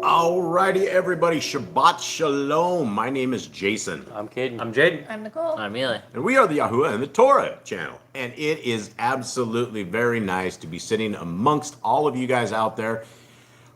Alrighty, everybody, Shabbat Shalom. My name is Jason. I'm Caden. I'm Jaden. I'm Nicole. I'm Eli. And we are the Yahuwah and the Torah channel. And it is absolutely very nice to be sitting amongst all of you guys out there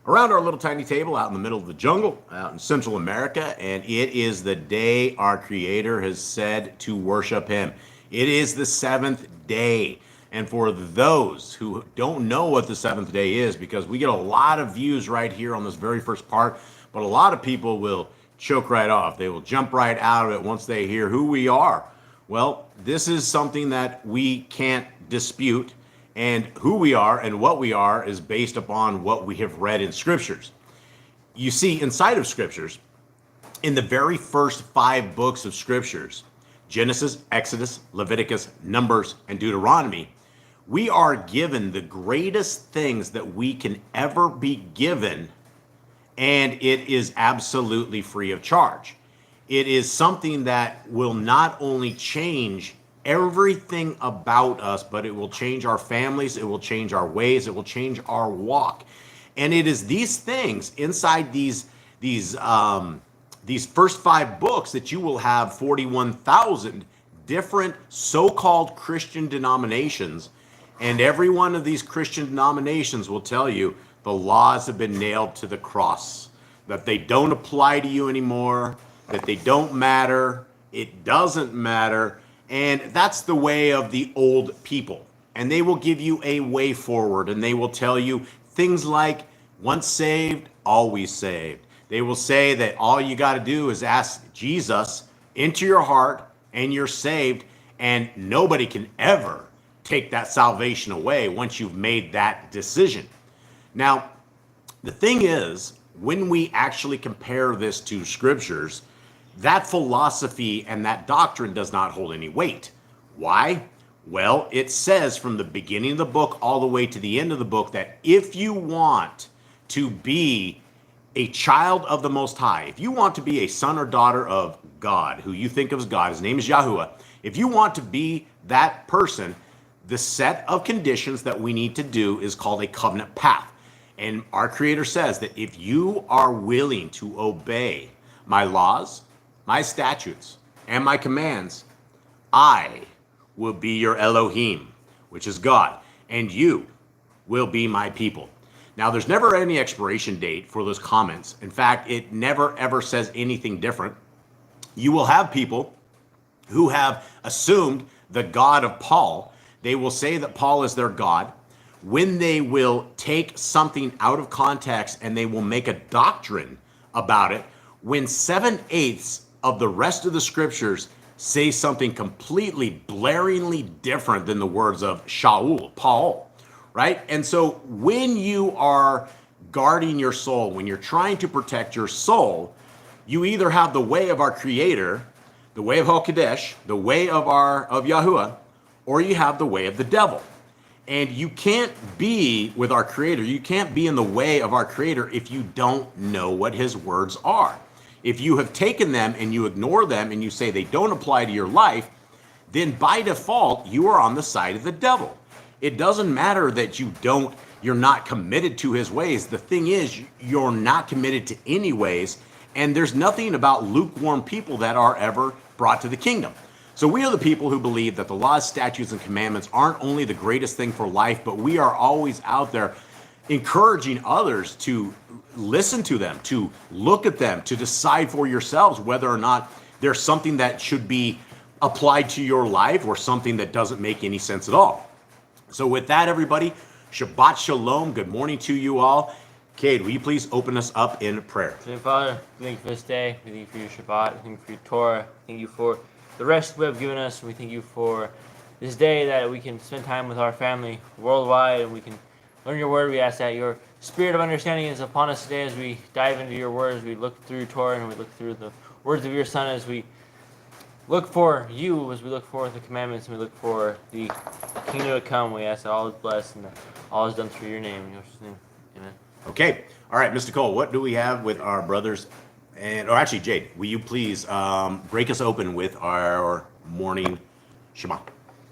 around our little tiny table out in the middle of the jungle out in Central America. And it is the day our Creator has said to worship Him. It is the seventh day. And for those who don't know what the seventh day is, because we get a lot of views right here on this very first part, but a lot of people will choke right off. They will jump right out of it once they hear who we are. Well, this is something that we can't dispute, and who we are and what we are is based upon what we have read in Scriptures. You see, inside of Scriptures, in the very first 5 books of Scriptures, Genesis, Exodus, Leviticus, Numbers, and Deuteronomy, we are given the greatest things that we can ever be given, and it is absolutely free of charge. It is something that will not only change everything about us, but it will change our families, it will change our ways, it will change our walk. And it is these things inside these first 5 books that you will have 41,000 different so-called Christian denominations. And every one of these Christian denominations will tell you the laws have been nailed to the cross, that they don't apply to you anymore, that they don't matter, it doesn't matter. And that's the way of the old people. And they will give you a way forward, and they will tell you things like, once saved, always saved. They will say that all you got to do is ask Jesus into your heart and you're saved, and nobody can ever take that salvation away once you've made that decision. Now, the thing is, when we actually compare this to scriptures, that philosophy and that doctrine does not hold any weight. Why? Well, it says from the beginning of the book all the way to the end of the book that if you want to be a child of the Most High, if you want to be a son or daughter of God, who you think of as God, his name is Yahuwah, if you want to be that person, the set of conditions that we need to do is called a covenant path. And our Creator says that if you are willing to obey my laws, my statutes, and my commands, I will be your Elohim, which is God, and you will be my people. Now, there's never any expiration date for those comments. In fact, it never ever says anything different. You will have people who have assumed the God of Paul. They will say that Paul is their God. When they will take something out of context and they will make a doctrine about it, when 7/8 of the rest of the scriptures say something completely blaringly different than the words of Shaul, Paul, right? And so when you are guarding your soul, when you're trying to protect your soul, you either have the way of our Creator, the way of HaKadosh, the way of Yahuwah, or you have the way of the devil. And you can't be with our Creator, you can't be in the way of our Creator if you don't know what his words are. If you have taken them and you ignore them and you say they don't apply to your life, then by default, you are on the side of the devil. It doesn't matter that you're not committed to his ways. The thing is, you're not committed to any ways, and there's nothing about lukewarm people that are ever brought to the kingdom. So we are the people who believe that the laws, statutes, and commandments aren't only the greatest thing for life, but we are always out there encouraging others to listen to them, to look at them, to decide for yourselves whether or not there's something that should be applied to your life or something that doesn't make any sense at all. So with that, everybody, Shabbat Shalom. Good morning to you all. Cade, will you please open us up in prayer? Heavenly Father, we thank you for this day. We thank you for your Shabbat. We thank you for your Torah. We thank you for the rest you have given us. We thank you for this day that we can spend time with our family worldwide and we can learn your word. We ask that your spirit of understanding is upon us today as we dive into your words. We look through Torah and we look through the words of your Son as we look for you, as we look for the commandments and we look for the kingdom to come. We ask that all is blessed and that all is done through your name. In your name, amen. Okay. All right, Mr. Cole, what do we have with our brothers? Or actually, Jade, will you please break us open with our morning Shema?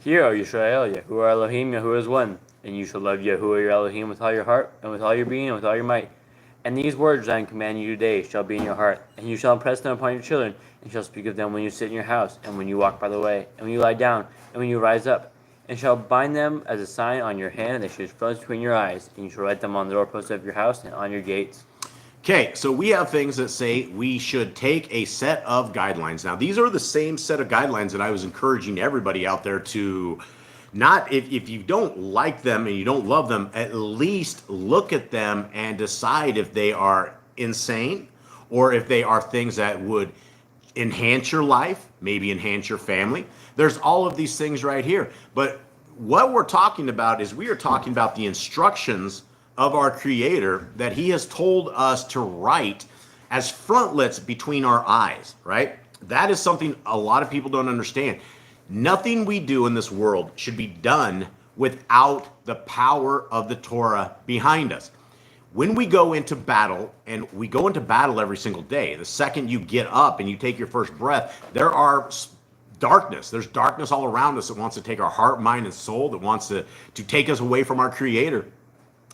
Hear, O Yisrael, Yahuwah Elohim, Yahuwah is one. And you shall love Yahuwah your Elohim with all your heart, and with all your being, and with all your might. And these words I command you today shall be in your heart, and you shall impress them upon your children, and shall speak of them when you sit in your house, and when you walk by the way, and when you lie down, and when you rise up. And shall bind them as a sign on your hand, and they shall float between your eyes, and you shall write them on the doorposts of your house and on your gates. Okay, so we have things that say we should take a set of guidelines. Now, these are the same set of guidelines that I was encouraging everybody out there to not, if you don't like them and you don't love them, at least look at them and decide if they are insane or if they are things that would enhance your life, maybe enhance your family. There's all of these things right here. But what we're talking about is we are talking about the instructions of our Creator that he has told us to write as frontlets between our eyes, right? That is something a lot of people don't understand. Nothing we do in this world should be done without the power of the Torah behind us. When we go into battle, and we go into battle every single day, the second you get up and you take your first breath, there are darkness. There's darkness all around us that wants to take our heart, mind, and soul, that wants to take us away from our Creator.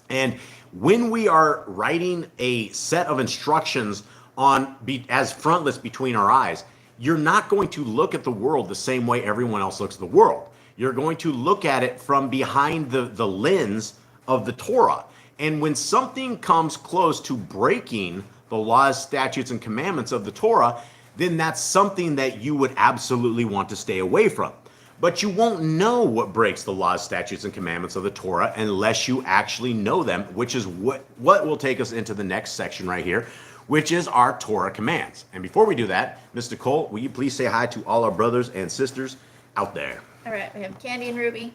And when we are writing a set of instructions as frontlets between our eyes, you're not going to look at the world the same way everyone else looks at the world. You're going to look at it from behind the lens of the Torah. And when something comes close to breaking the laws, statutes, and commandments of the Torah, then that's something that you would absolutely want to stay away from. But you won't know what breaks the laws, statutes, and commandments of the Torah unless you actually know them, which is what will take us into the next section right here, which is our Torah commands. And before we do that, Ms. Nicole, will you please say hi to all our brothers and sisters out there? All right, we have Candy and Ruby.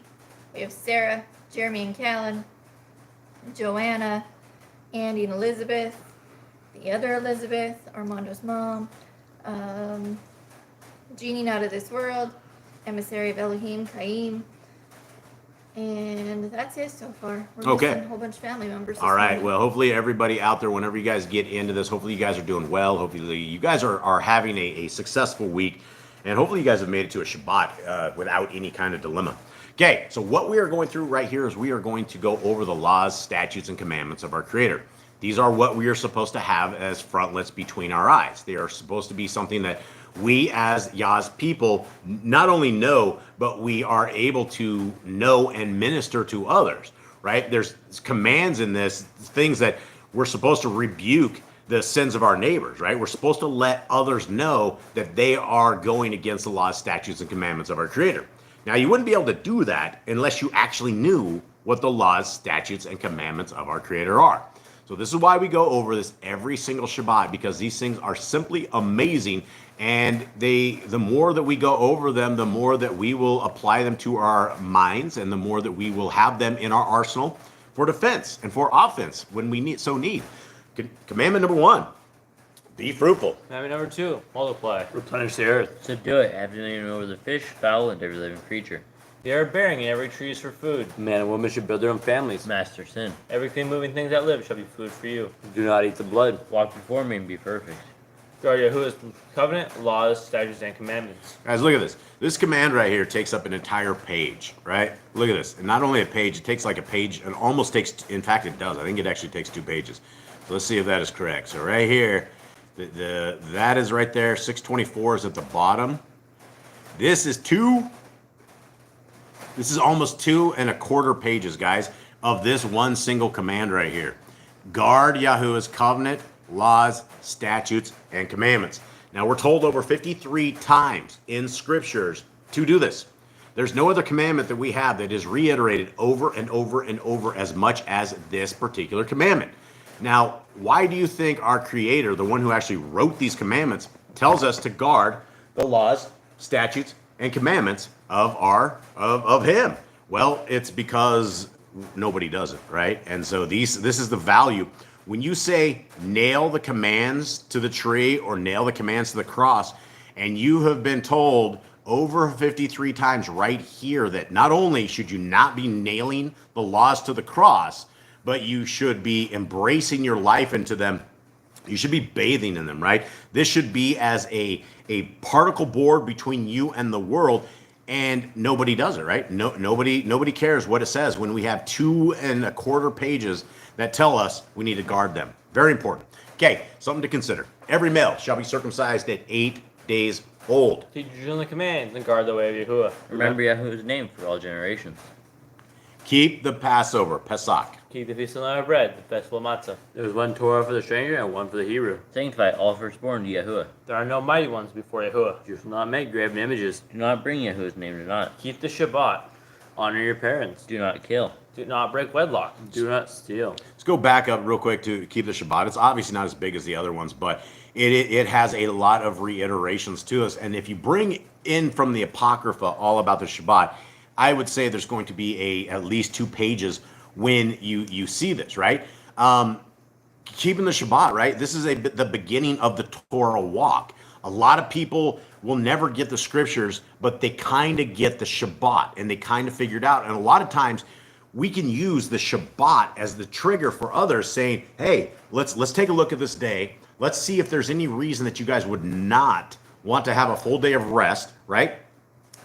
We have Sarah, Jeremy and Callan, Joanna, Andy and Elizabeth, the other Elizabeth, Armando's mom, Genie Not of This World, Emissary of Elohim, Chaim, and that's it so far. We're Okay. missing a whole bunch of family members. All right. Well, hopefully everybody out there, whenever you guys get into this, hopefully you guys are doing well. Hopefully you guys are having a successful week. And hopefully you guys have made it to a Shabbat without any kind of dilemma. Okay, so what we are going through right here is we are going to go over the laws, statutes, and commandments of our Creator. These are what we are supposed to have as frontlets between our eyes. They are supposed to be something that we as Yah's people not only know, but we are able to know and minister to others, right? There's commands in this, things that we're supposed to rebuke the sins of our neighbors, right? We're supposed to let others know that they are going against the laws, statutes, and commandments of our Creator. Now, you wouldn't be able to do that unless you actually knew what the laws, statutes, and commandments of our Creator are. So this is why we go over this every single Shabbat, because these things are simply amazing, and the more that we go over them, the more that we will apply them to our minds, and the more that we will have them in our arsenal for defense and for offense when we need. Commandment number 1, be fruitful. Commandment number 2, multiply. Replenish the earth. Subdue it, have dominion over the fish, fowl, and every living creature. They are bearing, and every tree is for food. Man and woman should build their own families. Master sin. Every clean moving thing that lives shall be food for you. Do not eat the blood. Walk before me and be perfect. Guard Yahuwah's covenant, laws, statutes, and commandments. Guys, look at this. This command right here takes up an entire page, right? Look at this. And not only a page, it takes like a page, and almost takes, in fact, it does. I think it actually takes 2 pages. So let's see if that is correct. So right here, that is right there. 624 is at the bottom. This is almost 2 1/4 pages, guys, of this one single command right here. Guard Yahuwah's covenant, laws, statutes, and commandments. Now, we're told over 53 times in Scriptures to do this. There's no other commandment that we have that is reiterated over and over and over as much as this particular commandment. Now, why do you think our Creator, the one who actually wrote these commandments, tells us to guard the laws, statutes, and commandments of Him? Well, it's because nobody does it, right? And so this is the value. When you say nail the commands to the tree or nail the commands to the cross, and you have been told over 53 times right here that not only should you not be nailing the laws to the cross, but you should be embracing your life into them. You should be bathing in them, right? This should be as a particle board between you and the world, and nobody does it, right? Nobody cares what it says when we have 2 1/4 pages that tell us we need to guard them. Very important. Okay, something to consider. Every male shall be circumcised at 8 days old. Teach your children the commands and guard the way of Yahuwah. Remember Yahuwah's name for all generations. Keep the Passover, Pesach. Keep the feast of unleavened bread, the festival of matzah. There was one Torah for the stranger and one for the Hebrew. Sanctify all firstborn to Yahuwah. There are no mighty ones before Yahuwah. You shall not make graven images. Do not bring Yahuwah's name to naught. Keep the Shabbat. Honor your parents. Do not kill. Do not break wedlock. Do not steal. Let's go back up real quick to keep the Shabbat. It's obviously not as big as the other ones, but it has a lot of reiterations to us. And if you bring in from the Apocrypha all about the Shabbat, I would say there's going to be at least 2 pages when you see this, right? Keeping the Shabbat, right? This is the beginning of the Torah walk. A lot of people will never get the Scriptures, but they kind of get the Shabbat, and they kind of figure it out. And a lot of times, we can use the Shabbat as the trigger for others, saying, "Hey, let's take a look at this day. Let's see if there's any reason that you guys would not want to have a full day of rest," right?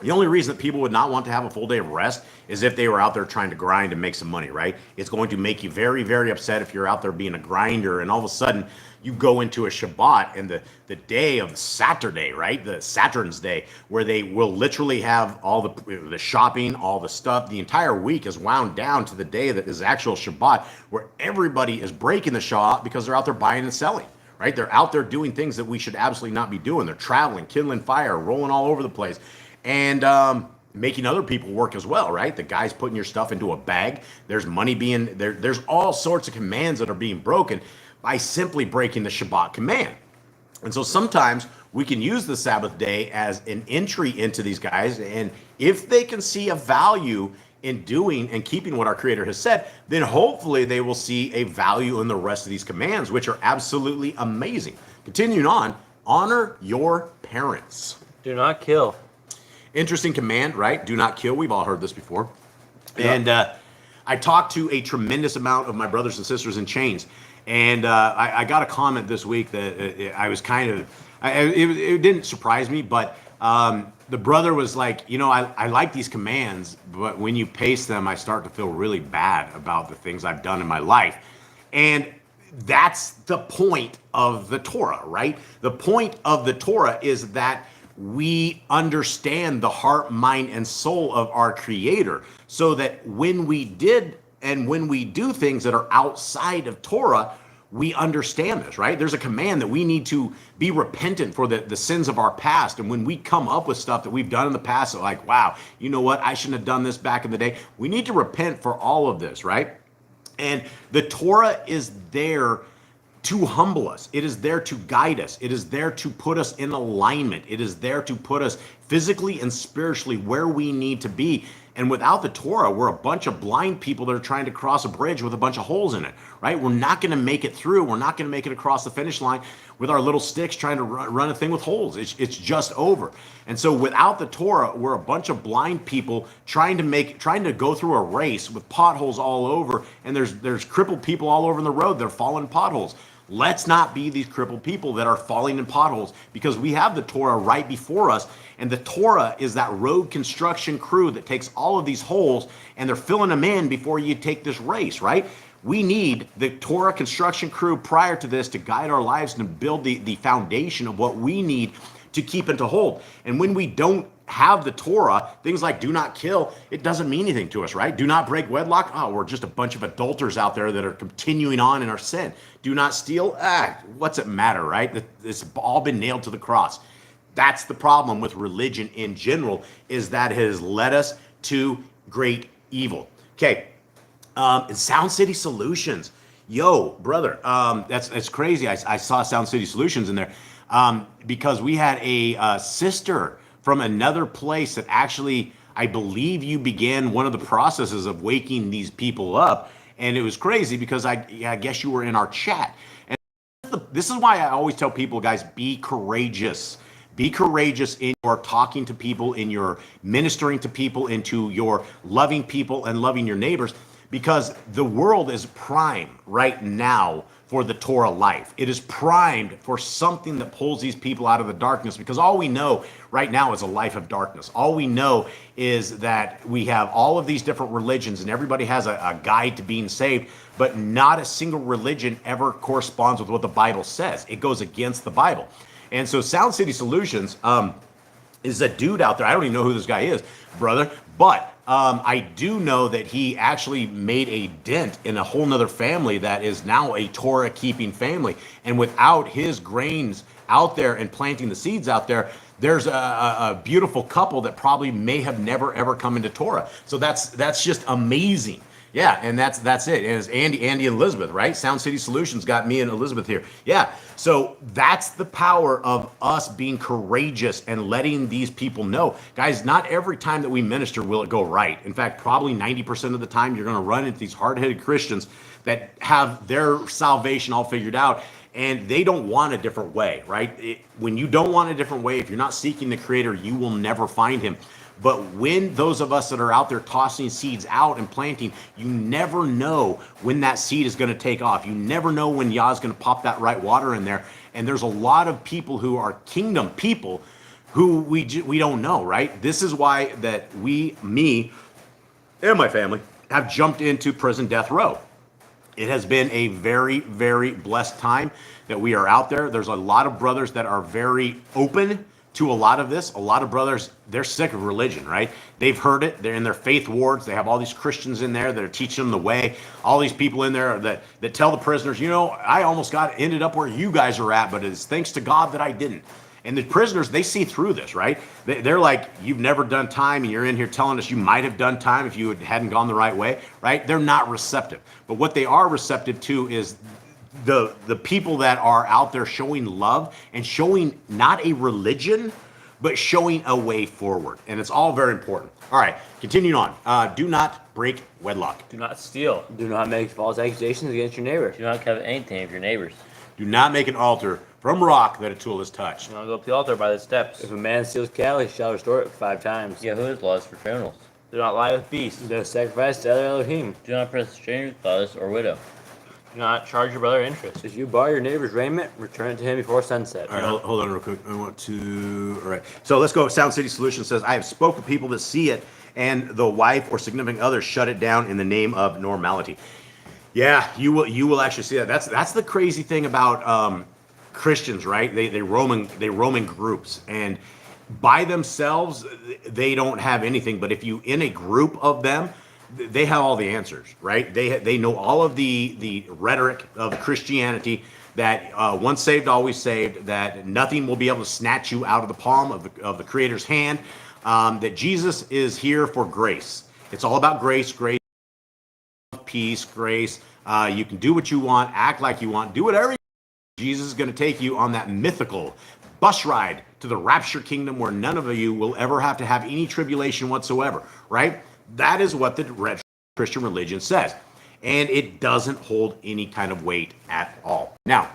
The only reason that people would not want to have a full day of rest is if they were out there trying to grind and make some money, right? It's going to make you very, very upset if you're out there being a grinder and all of a sudden you go into a Shabbat and the day of Saturday, right? The Saturn's day, where they will literally have all the shopping, all the stuff. The entire week is wound down to the day that is actual Shabbat, where everybody is breaking the Shabbat because they're out there buying and selling, right? They're out there doing things that we should absolutely not be doing. They're traveling, kindling fire, rolling all over the place. And making other people work as well, right? The guy's putting your stuff into a bag. There's money being there. There's all sorts of commands that are being broken. by simply breaking the Shabbat command. And so sometimes we can use the Sabbath day as an entry into these guys. And if they can see a value in doing and keeping what our Creator has said, then hopefully they will see a value in the rest of these commands, which are absolutely amazing. Continuing on, honor your parents. Do not kill. Interesting command, right? Do not kill. We've all heard this before. And I talked to a tremendous amount of my brothers and sisters in chains. And I got a comment this week that I was kind of, it didn't surprise me, but the brother was like, I like these commands, but when you paste them, I start to feel really bad about the things I've done in my life. And that's the point of the Torah, right? The point of the Torah is that we understand the heart, mind, and soul of our Creator, so that when we do things that are outside of Torah, we understand this, right? There's a command that we need to be repentant for the sins of our past. And when we come up with stuff that we've done in the past, like, wow, you know what? I shouldn't have done this back in the day. We need to repent for all of this, right? And the Torah is there to humble us. It is there to guide us. It is there to put us in alignment. It is there to put us physically and spiritually where we need to be. And without the Torah, we're a bunch of blind people that are trying to cross a bridge with a bunch of holes in it, right? We're not going to make it through. We're not going to make it across the finish line with our little sticks trying to run a thing with holes. It's just over. And so without the Torah, we're a bunch of blind people trying to go through a race with potholes all over. And there's crippled people all over the road that are falling in potholes. Let's not be these crippled people that are falling in potholes, because we have the Torah right before us. And the Torah is that road construction crew that takes all of these holes and they're filling them in before you take this race, right? We need the Torah construction crew prior to this to guide our lives and build the foundation of what we need to keep and to hold. And when we don't have the Torah, things like do not kill, it doesn't mean anything to us, right? Do not break wedlock. Oh, we're just a bunch of adulterers out there that are continuing on in our sin. Do not steal. What's it matter, right? It's all been nailed to the cross. That's the problem with religion in general, is that it has led us to great evil. Okay, and Sound City Solutions. Yo, brother, that's crazy. I saw Sound City Solutions in there because we had a sister from another place that actually, I believe you began one of the processes of waking these people up. And it was crazy because I guess you were in our chat. And this is why I always tell people, guys, be courageous. Be courageous in your talking to people, in your ministering to people, into your loving people and loving your neighbors, because the world is prime right now for the Torah life. It is primed for something that pulls these people out of the darkness, because all we know right now is a life of darkness. All we know is that we have all of these different religions and everybody has a guide to being saved, but not a single religion ever corresponds with what the Bible says. It goes against the Bible. And so Sound City Solutions is a dude out there. I don't even know who this guy is, brother, but I do know that he actually made a dent in a whole nother family that is now a Torah keeping family. And without his grains out there and planting the seeds out there, there's a beautiful couple that probably may have never ever come into Torah. So that's just amazing. Yeah, and that's it. And it's Andy and Elizabeth, right? Sound City Solutions got me and Elizabeth here. Yeah, so that's the power of us being courageous and letting these people know. Guys, not every time that we minister will it go right. In fact, probably 90% of the time you're going to run into these hard-headed Christians that have their salvation all figured out, and they don't want a different way, right? When you don't want a different way, if you're not seeking the Creator, you will never find Him. But when those of us that are out there tossing seeds out and planting, you never know when that seed is going to take off. You never know when Yah is going to pop that right water in there. And there's a lot of people who are kingdom people who we don't know, right? This is why that me and my family have jumped into prison death row. It has been a very, very blessed time that we are out there. There's a lot of brothers that are very open to a lot of this. A lot of brothers, they're sick of religion, right? They've heard it. They're in their faith wards. They have all these Christians in there that are teaching them the way. All these people in there that tell the prisoners, I almost ended up where you guys are at, but it's thanks to God that I didn't. And the prisoners, they see through this, right? They're like, you've never done time, and you're in here telling us you might have done time if you hadn't gone the right way, right? They're not receptive. But what they are receptive to is the people that are out there showing love and showing not a religion, but showing a way forward. And it's all very important. All right, continuing on. Do not break wedlock. Do not steal. Do not make false accusations against your neighbor. Do not covet anything of your neighbors. Do not make an altar from rock that a tool has touched. Do not go up the altar by the steps. If a man steals cattle, he shall restore it 5 times. Yahuwah's laws for criminals. Do not lie with beasts. No sacrifice to other Elohim. Do not oppress a stranger, fatherless, or widow. Do not charge your brother interest. If you borrow your neighbor's raiment, return it to him before sunset. All right, hold on real quick. I want to. All right. So let's go. Sound City Solution says, I have spoke with people that see it, and the wife or significant other shut it down in the name of normality. Yeah, you will actually see that. That's the crazy thing about Christians, right? They roam in groups, and by themselves they don't have anything. But if you in a group of them, they have all the answers, right? They know all of the rhetoric of Christianity, that once saved, always saved, that nothing will be able to snatch you out of the palm of the Creator's hand, that Jesus is here for grace. It's all about grace, peace, grace. You can do what you want, act like you want, do whatever you want. Jesus is going to take you on that mythical bus ride to the rapture kingdom where none of you will ever have to have any tribulation whatsoever, right? That is what the Christian religion says. And it doesn't hold any kind of weight at all. Now,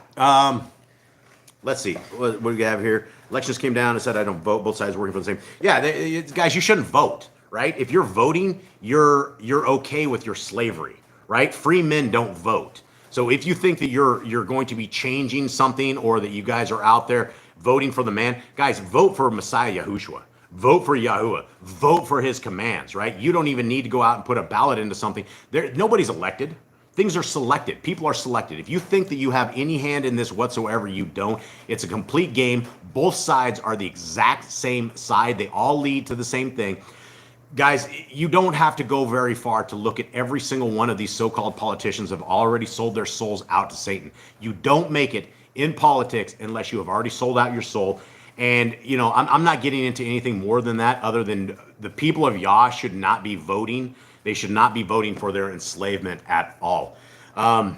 let's see. What do we have here? Elections came down and said, I don't vote. Both sides working for the same. Yeah, guys, you shouldn't vote, right? If you're voting, you're okay with your slavery, right? Free men don't vote. So if you think that you're going to be changing something, or that you guys are out there voting for the man, guys, vote for Messiah Yahushua. Vote for Yahuwah. Vote for his commands, right? You don't even need to go out and put a ballot into something. Nobody's elected. Things are selected. People are selected. If you think that you have any hand in this whatsoever, you don't. It's a complete game. Both sides are the exact same side. They all lead to the same thing. Guys, you don't have to go very far to look at every single one of these so-called politicians have already sold their souls out to Satan. You don't make it in politics unless you have already sold out your soul. And, you know, I'm not getting into anything more than that, other than the people of Yah should not be voting. They should not be voting for their enslavement at all. Vote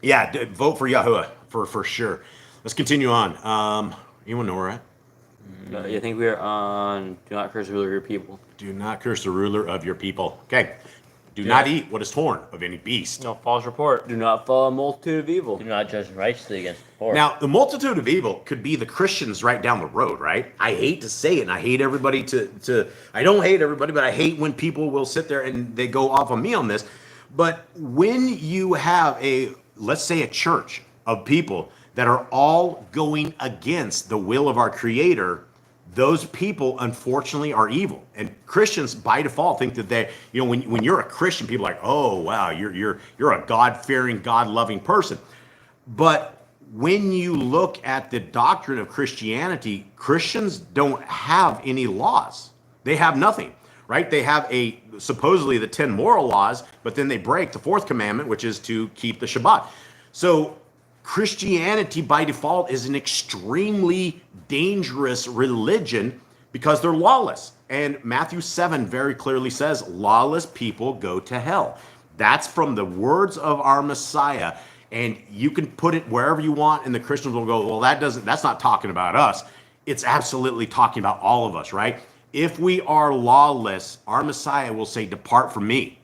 for Yahuwah for sure. Let's continue on. Anyone know where we're at? I think we are on do not curse the ruler of your people. Do not curse the ruler of your people. Okay. Do not eat what is torn of any beast. No false report. Do not follow a multitude of evil. Do not judge righteously against the poor. Now, the multitude of evil could be the Christians right down the road, right? I hate to say it, and I hate everybody I don't hate everybody, but I hate when people will sit there and they go off on me on this. But when you have let's say a church of people that are all going against the will of our Creator, those people unfortunately are evil. And Christians by default think that when you're a Christian, people are like, oh wow, you're a God-fearing, God-loving person. But when you look at the doctrine of Christianity, Christians don't have any laws. They have nothing, right? They have supposedly the 10 moral laws, but then they break the 4th commandment, which is to keep the Shabbat. So Christianity by default is an extremely dangerous religion because they're lawless. And Matthew 7 very clearly says, lawless people go to hell. That's from the words of our Messiah. And you can put it wherever you want, and the Christians will go, well, that's not talking about us. It's absolutely talking about all of us, right? If we are lawless, our Messiah will say, depart from me.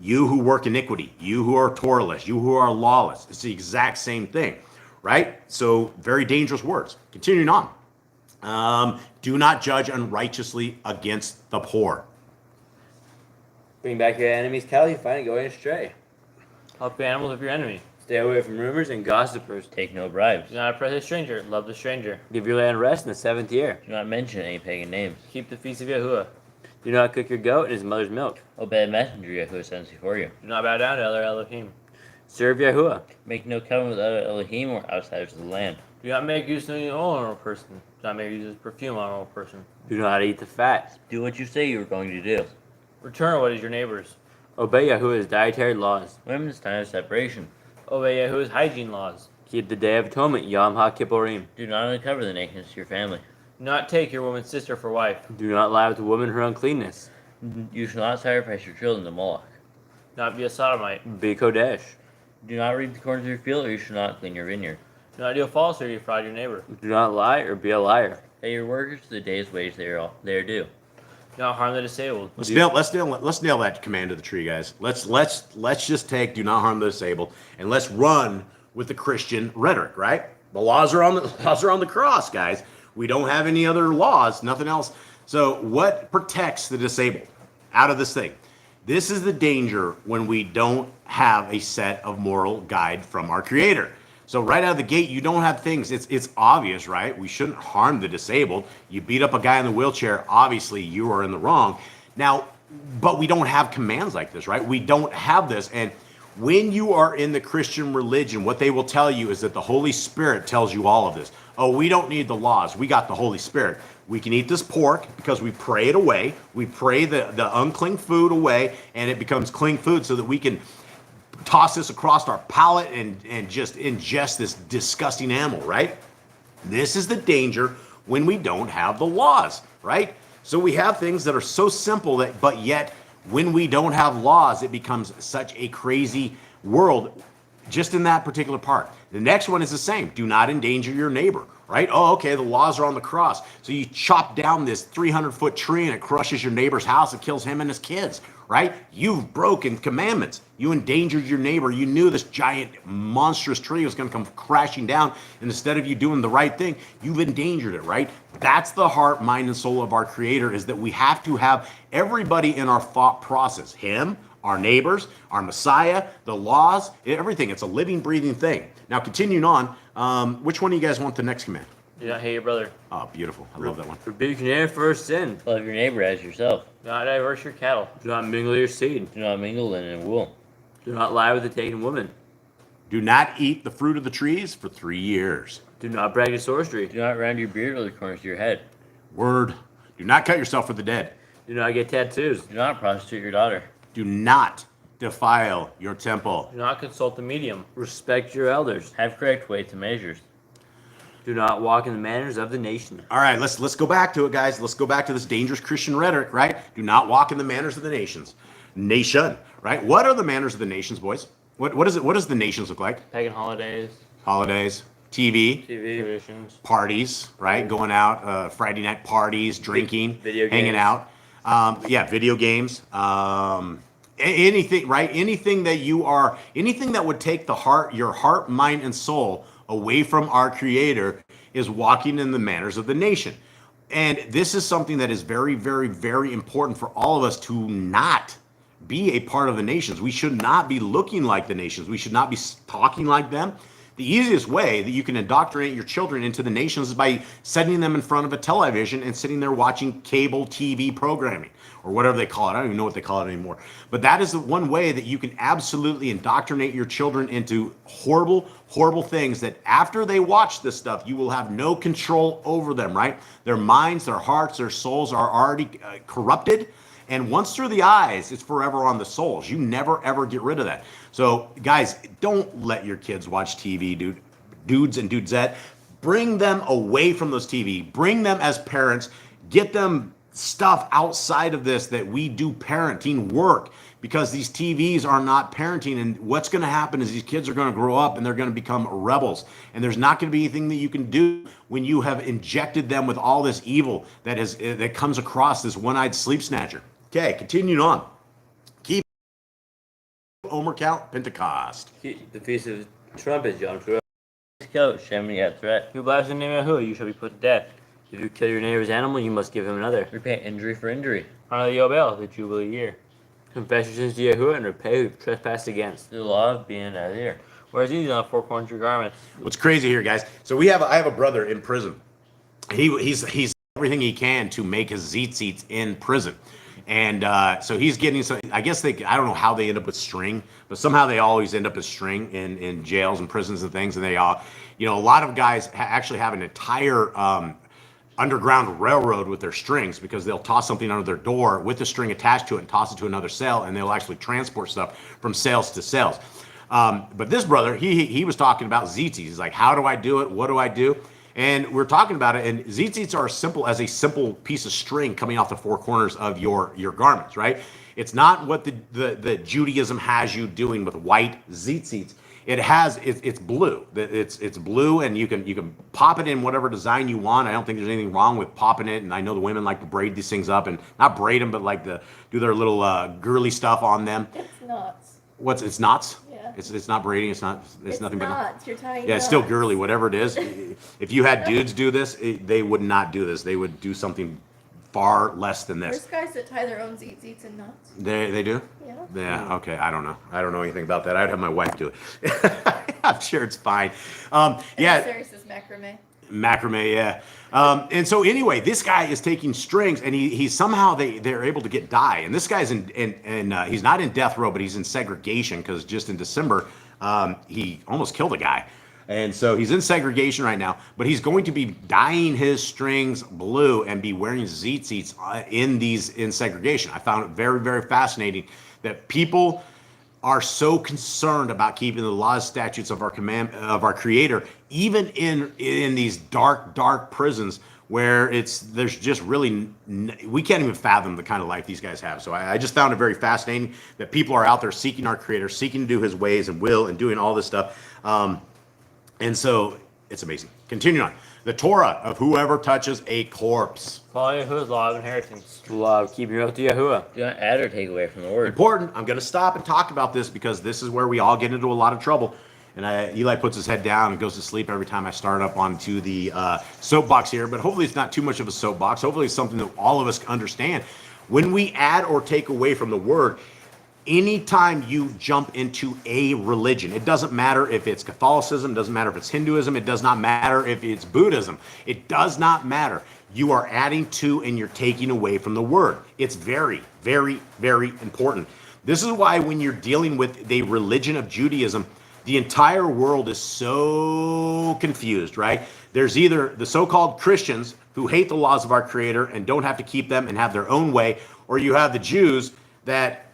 You who work iniquity, you who are Torahless, you who are lawless. It's the exact same thing, right? So very dangerous words. Continuing on. Do not judge unrighteously against the poor. Bring back your enemy's cattle you find it going astray. Help the animals of your enemy. Stay away from rumors and gossipers. Take no bribes. Do not oppress a stranger. Love the stranger. Give your land rest in the 7th year. Do not mention any pagan names. Keep the feast of Yahuwah. Do not cook your goat in his mother's milk. Obey the messenger Yahuwah sends before you. Do not bow down to other Elohim. Serve Yahuwah. Make no covenant with other Elohim or outsiders of the land. Do not make use of your own on a person. Do not make use of perfume on a person. Do not eat the fat. Do what you say you are going to do. Return what is your neighbor's. Obey Yahuwah's dietary laws. Women's time of separation. Obey Yahuwah's hygiene laws. Keep the Day of Atonement, Yom HaKippurim. Do not uncover the nakedness of your family. Do not take your woman's sister for wife. Do not lie with a woman her uncleanness. You shall not sacrifice your children to Moloch. Do not be a sodomite. Be Kodesh. Do not reap the corn of your field, or you shall not clean your vineyard. Do not deal false, or you defraud your neighbor. Do not lie or be a liar. Pay your workers the day's wage they are due. Do not harm the disabled. Let's nail that command to the tree, guys. Let's just take do not harm the disabled, and let's run with the Christian rhetoric, right? The laws are on the cross, guys. We don't have any other laws, nothing else. So what protects the disabled out of this thing? This is the danger when we don't have a set of moral guide from our Creator. So right out of the gate, you don't have things. It's obvious, right? We shouldn't harm the disabled. You beat up a guy in the wheelchair, obviously you are in the wrong. Now, but we don't have commands like this, right? We don't have this. And when you are in the Christian religion, what they will tell you is that the Holy Spirit tells you all of this. Oh, we don't need the laws. We got the Holy Spirit. We can eat this pork because we pray it away. We pray the unclean food away, and it becomes clean food so that we can toss this across our palate and just ingest this disgusting animal, right? This is the danger when we don't have the laws, right? So we have things that are so simple that, but yet when we don't have laws, it becomes such a crazy world just in that particular part. The next one is the same. Do not endanger your neighbor, right? Oh, okay, the laws are on the cross. So you chop down this 300-foot tree and it crushes your neighbor's house. It kills him and his kids, right? You've broken commandments. You endangered your neighbor. You knew this giant, monstrous tree was going to come crashing down. And instead of you doing the right thing, you've endangered it, right? That's the heart, mind, and soul of our Creator, is that we have to have everybody in our thought process. Him, our neighbors, our Messiah, the laws, everything. It's a living, breathing thing. Now, continuing on, which one do you guys want the next command? Do not hate your brother. Oh, beautiful. I love that one. Rebuke your neighbor for his sin. Love your neighbor as yourself. Do not diverse your cattle. Do not mingle your seed. Do not mingle linen and wool. Do not lie with a taken woman. Do not eat the fruit of the trees for 3 years. Do not brag your sorcery. Do not round your beard or the corners of your head. Word. Do not cut yourself for the dead. Do not get tattoos. Do not prostitute your daughter. Do not defile your temple. Do not consult the medium. Respect your elders. Have correct weights and measures. Do not walk in the manners of the nation. All right, let's go back to it, guys. Let's go back to this dangerous Christian rhetoric, right? Do not walk in the manners of the nation, right? What are the manners of the nations, boys? What is it? What does the nations look like? Pagan holidays. Holidays, TV, Traditions. parties, right? Going out, Friday night parties, drinking, Video hanging games. out. Video games. Anything, right? Anything that would take your heart, mind, and soul away from our Creator is walking in the manners of the nation. And this is something that is very, very, very important for all of us to not be a part of the nations. We should not be looking like the nations. We should not be talking like them. The easiest way that you can indoctrinate your children into the nations is by setting them in front of a television and sitting there watching cable TV programming or whatever they call it. I don't even know what they call it anymore. But that is the one way that you can absolutely indoctrinate your children into horrible, horrible things that after they watch this stuff, you will have no control over them, right? Their minds, their hearts, their souls are already corrupted. And once through the eyes, it's forever on the souls. You never, ever get rid of that. So, guys, don't let your kids watch TV, dudes and dudesette. Bring them away from those TV. Bring them as parents. Get them stuff outside of this that we do parenting work, because these TVs are not parenting. And what's going to happen is these kids are going to grow up and they're going to become rebels. And there's not going to be anything that you can do when you have injected them with all this evil that comes across this one-eyed sleep snatcher. Okay, continuing on. Keep Omer count Pentecost. Keep the Feast of Trumpets, Yom Teruah. Go, Shemini at threat. If you blast the name of Yahuwah, you shall be put to death. If you kill your neighbor's animal, you must give him another. Repay injury for injury. Honor the Yobel, the Jubilee year. Confess your sins to Yahuwah and repay who you've trespassed against. The law of being out of the year. Wear these on the four corners of your garments. What's crazy here, guys? So I have a brother in prison. He's everything he can to make his zitzites in prison. And so he's getting some, I guess I don't know how they end up with string, but somehow they always end up with string in jails and prisons and things. And they all, a lot of guys actually have an entire underground railroad with their strings, because they'll toss something under their door with the string attached to it and toss it to another cell, and they'll actually transport stuff from cells to cells. But this brother, he was talking about zitzites. He's like, how do I do it? What do I do? And we're talking about it, and zitzites are simple as a simple piece of string coming off the four corners of your garments, right? It's not what the Judaism has you doing with white zitzites. It's blue. It's blue, and you can pop it in whatever design you want. I don't think there's anything wrong with popping it. And I know the women like to braid these things up, and not braid them, but like to do their little girly stuff on them. It's knots. It's knots? Yeah. It's not braiding. It's nothing but knots. You're tying yeah, it's still knots. girly, whatever it is. If you had dudes do this, they would not do this. They would do something far less than There's this. guys that tie their own zeets and knots. They do? Yeah. Yeah, okay, I don't know. I don't know anything about that. I'd have my wife do it. I'm sure it's fine. Yeah, Sarah says macrame. macrame, yeah. And so anyway, this guy is taking strings, and he's somehow they're able to get dye. And this guy's he's not in death row, but he's in segregation because just in December he almost killed a guy. And so he's in segregation right now, but he's going to be dyeing his strings blue and be wearing tzitzits in segregation. I found it very, very fascinating that people are so concerned about keeping the laws, statutes of our Creator, even in these dark prisons where there's just really we can't even fathom the kind of life these guys have. So I just found it very fascinating that people are out there seeking our Creator, seeking to do His ways and will, and doing all this stuff. And so it's amazing. Continue on. The Torah of whoever touches a corpse. Follow Yahuwah's law of inheritance. Law of keeping your oath to Yahuwah. Do not add or take away from the word. Important. I'm going to stop and talk about this because this is where we all get into a lot of trouble. And Eli puts his head down and goes to sleep every time I start up onto the soapbox here. But hopefully it's not too much of a soapbox. Hopefully it's something that all of us understand. When we add or take away from the word, anytime you jump into a religion, it doesn't matter if it's Catholicism, it doesn't matter if it's Hinduism, it does not matter if it's Buddhism, it does not matter. You are adding to and you're taking away from the word. It's very, very, very important. This is why when you're dealing with the religion of Judaism, the entire world is so confused, right? There's either the so-called Christians who hate the laws of our Creator and don't have to keep them and have their own way, or you have the Jews that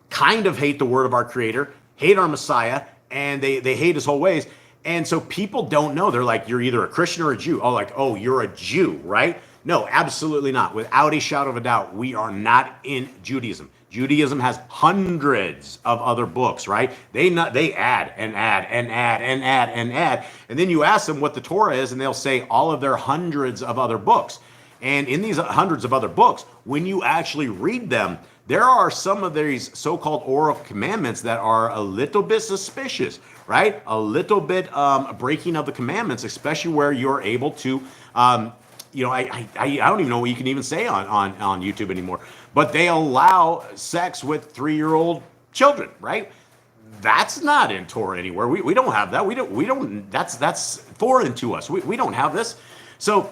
kind of hate the word of our Creator, hate our Messiah, and they hate His whole ways. And so people don't know. They're like, you're either a Christian or a Jew. Oh, you're a Jew, right? No, absolutely not. Without a shadow of a doubt, we are not in Judaism. Judaism has hundreds of other books, right? They add and add and add and add and add. And then you ask them what the Torah is, and they'll say all of their hundreds of other books. And in these hundreds of other books, when you actually read them, there are some of these so-called oral commandments that are a little bit suspicious, right? A little bit breaking of the commandments, especially where you're able to, I don't even know what you can even say on YouTube anymore. But they allow sex with 3-year-old children, right? That's not in Torah anywhere. We don't have that. We don't. That's foreign to us. We don't have this. So.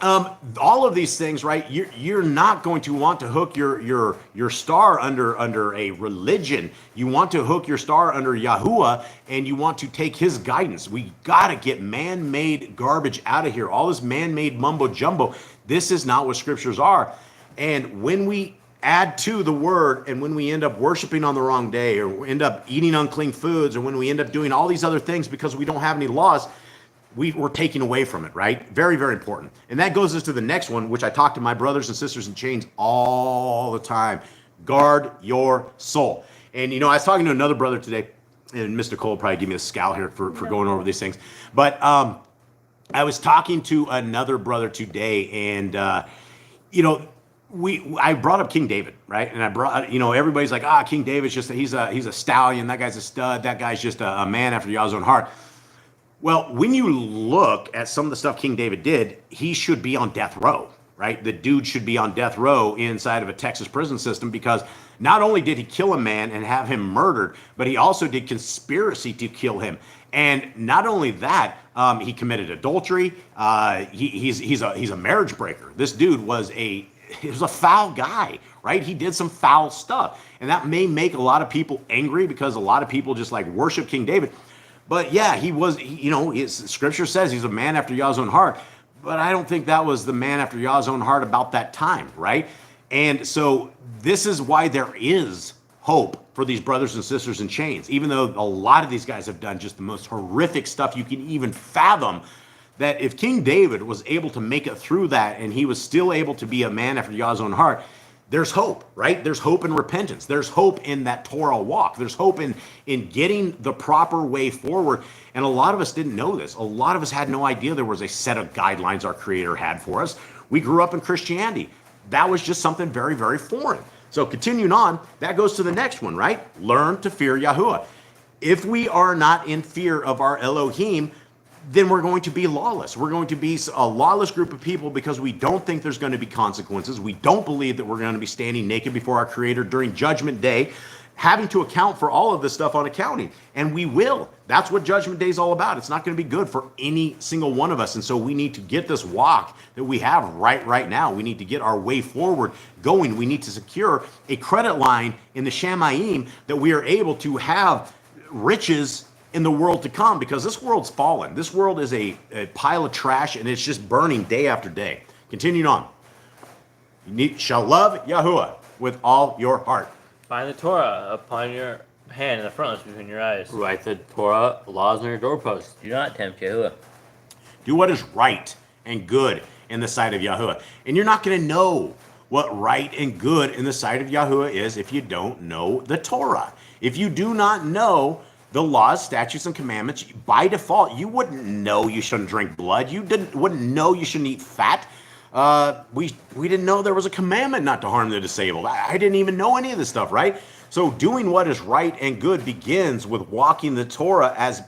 All of these things, right? You're not going to want to hook your star under a religion. You want to hook your star under Yahuwah, and you want to take His guidance. We got to get man-made garbage out of here. All this man-made mumbo jumbo. This is not what Scriptures are. And when we add to the word, and when we end up worshiping on the wrong day, or we end up eating unclean foods, or when we end up doing all these other things because we don't have any laws, we're taking away from it, right? Very, very important. And that goes us to the next one, which I talk to my brothers and sisters in chains all the time. Guard your soul. And, I was talking to another brother today, and Mr. Cole will probably give me a scowl here for going over these things. But I was talking to another brother today, and, I brought up King David, right? And I brought, everybody's like, King David's just, he's a stallion. That guy's a stud. That guy's just a man after Yah's own heart. Well, when you look at some of the stuff King David did, he should be on death row, right? The dude should be on death row inside of a Texas prison system because not only did he kill a man and have him murdered, but he also did conspiracy to kill him. And not only that, he committed adultery. He's a marriage breaker. This dude he was a foul guy, right? He did some foul stuff. And that may make a lot of people angry because a lot of people just like worship King David. But yeah, he was, Scripture says he's a man after Yah's own heart. But I don't think that was the man after Yah's own heart about that time, right? And so this is why there is hope for these brothers and sisters in chains. Even though a lot of these guys have done just the most horrific stuff you can even fathom, that if King David was able to make it through that and he was still able to be a man after Yah's own heart, there's hope, right? There's hope in repentance. There's hope in that Torah walk. There's hope in getting the proper way forward. And a lot of us didn't know this. A lot of us had no idea there was a set of guidelines our Creator had for us. We grew up in Christianity. That was just something very, very foreign. So continuing on, that goes to the next one, right? Learn to fear Yahuwah. If we are not in fear of our Elohim, then we're going to be lawless. We're going to be a lawless group of people because we don't think there's going to be consequences. We don't believe that we're going to be standing naked before our Creator during Judgment Day, having to account for all of this stuff on accounting. And we will. That's what Judgment Day is all about. It's not going to be good for any single one of us. And so we need to get this walk that we have right now. We need to get our way forward going. We need to secure a credit line in the Shamayim that we are able to have riches in the world to come, because this world's fallen. This world is a pile of trash, and it's just burning day after day. Continuing on. You shall love Yahuwah with all your heart. Find the Torah upon your hand in the frontlets between your eyes. Write the Torah laws on your doorposts. Do not tempt Yahuwah. Do what is right and good in the sight of Yahuwah. And you're not going to know what right and good in the sight of Yahuwah is if you don't know the Torah. If you do not know the laws, statutes, and commandments, by default, you wouldn't know you shouldn't drink blood. You wouldn't know you shouldn't eat fat. We didn't know there was a commandment not to harm the disabled. I didn't even know any of this stuff, right? So doing what is right and good begins with walking the Torah as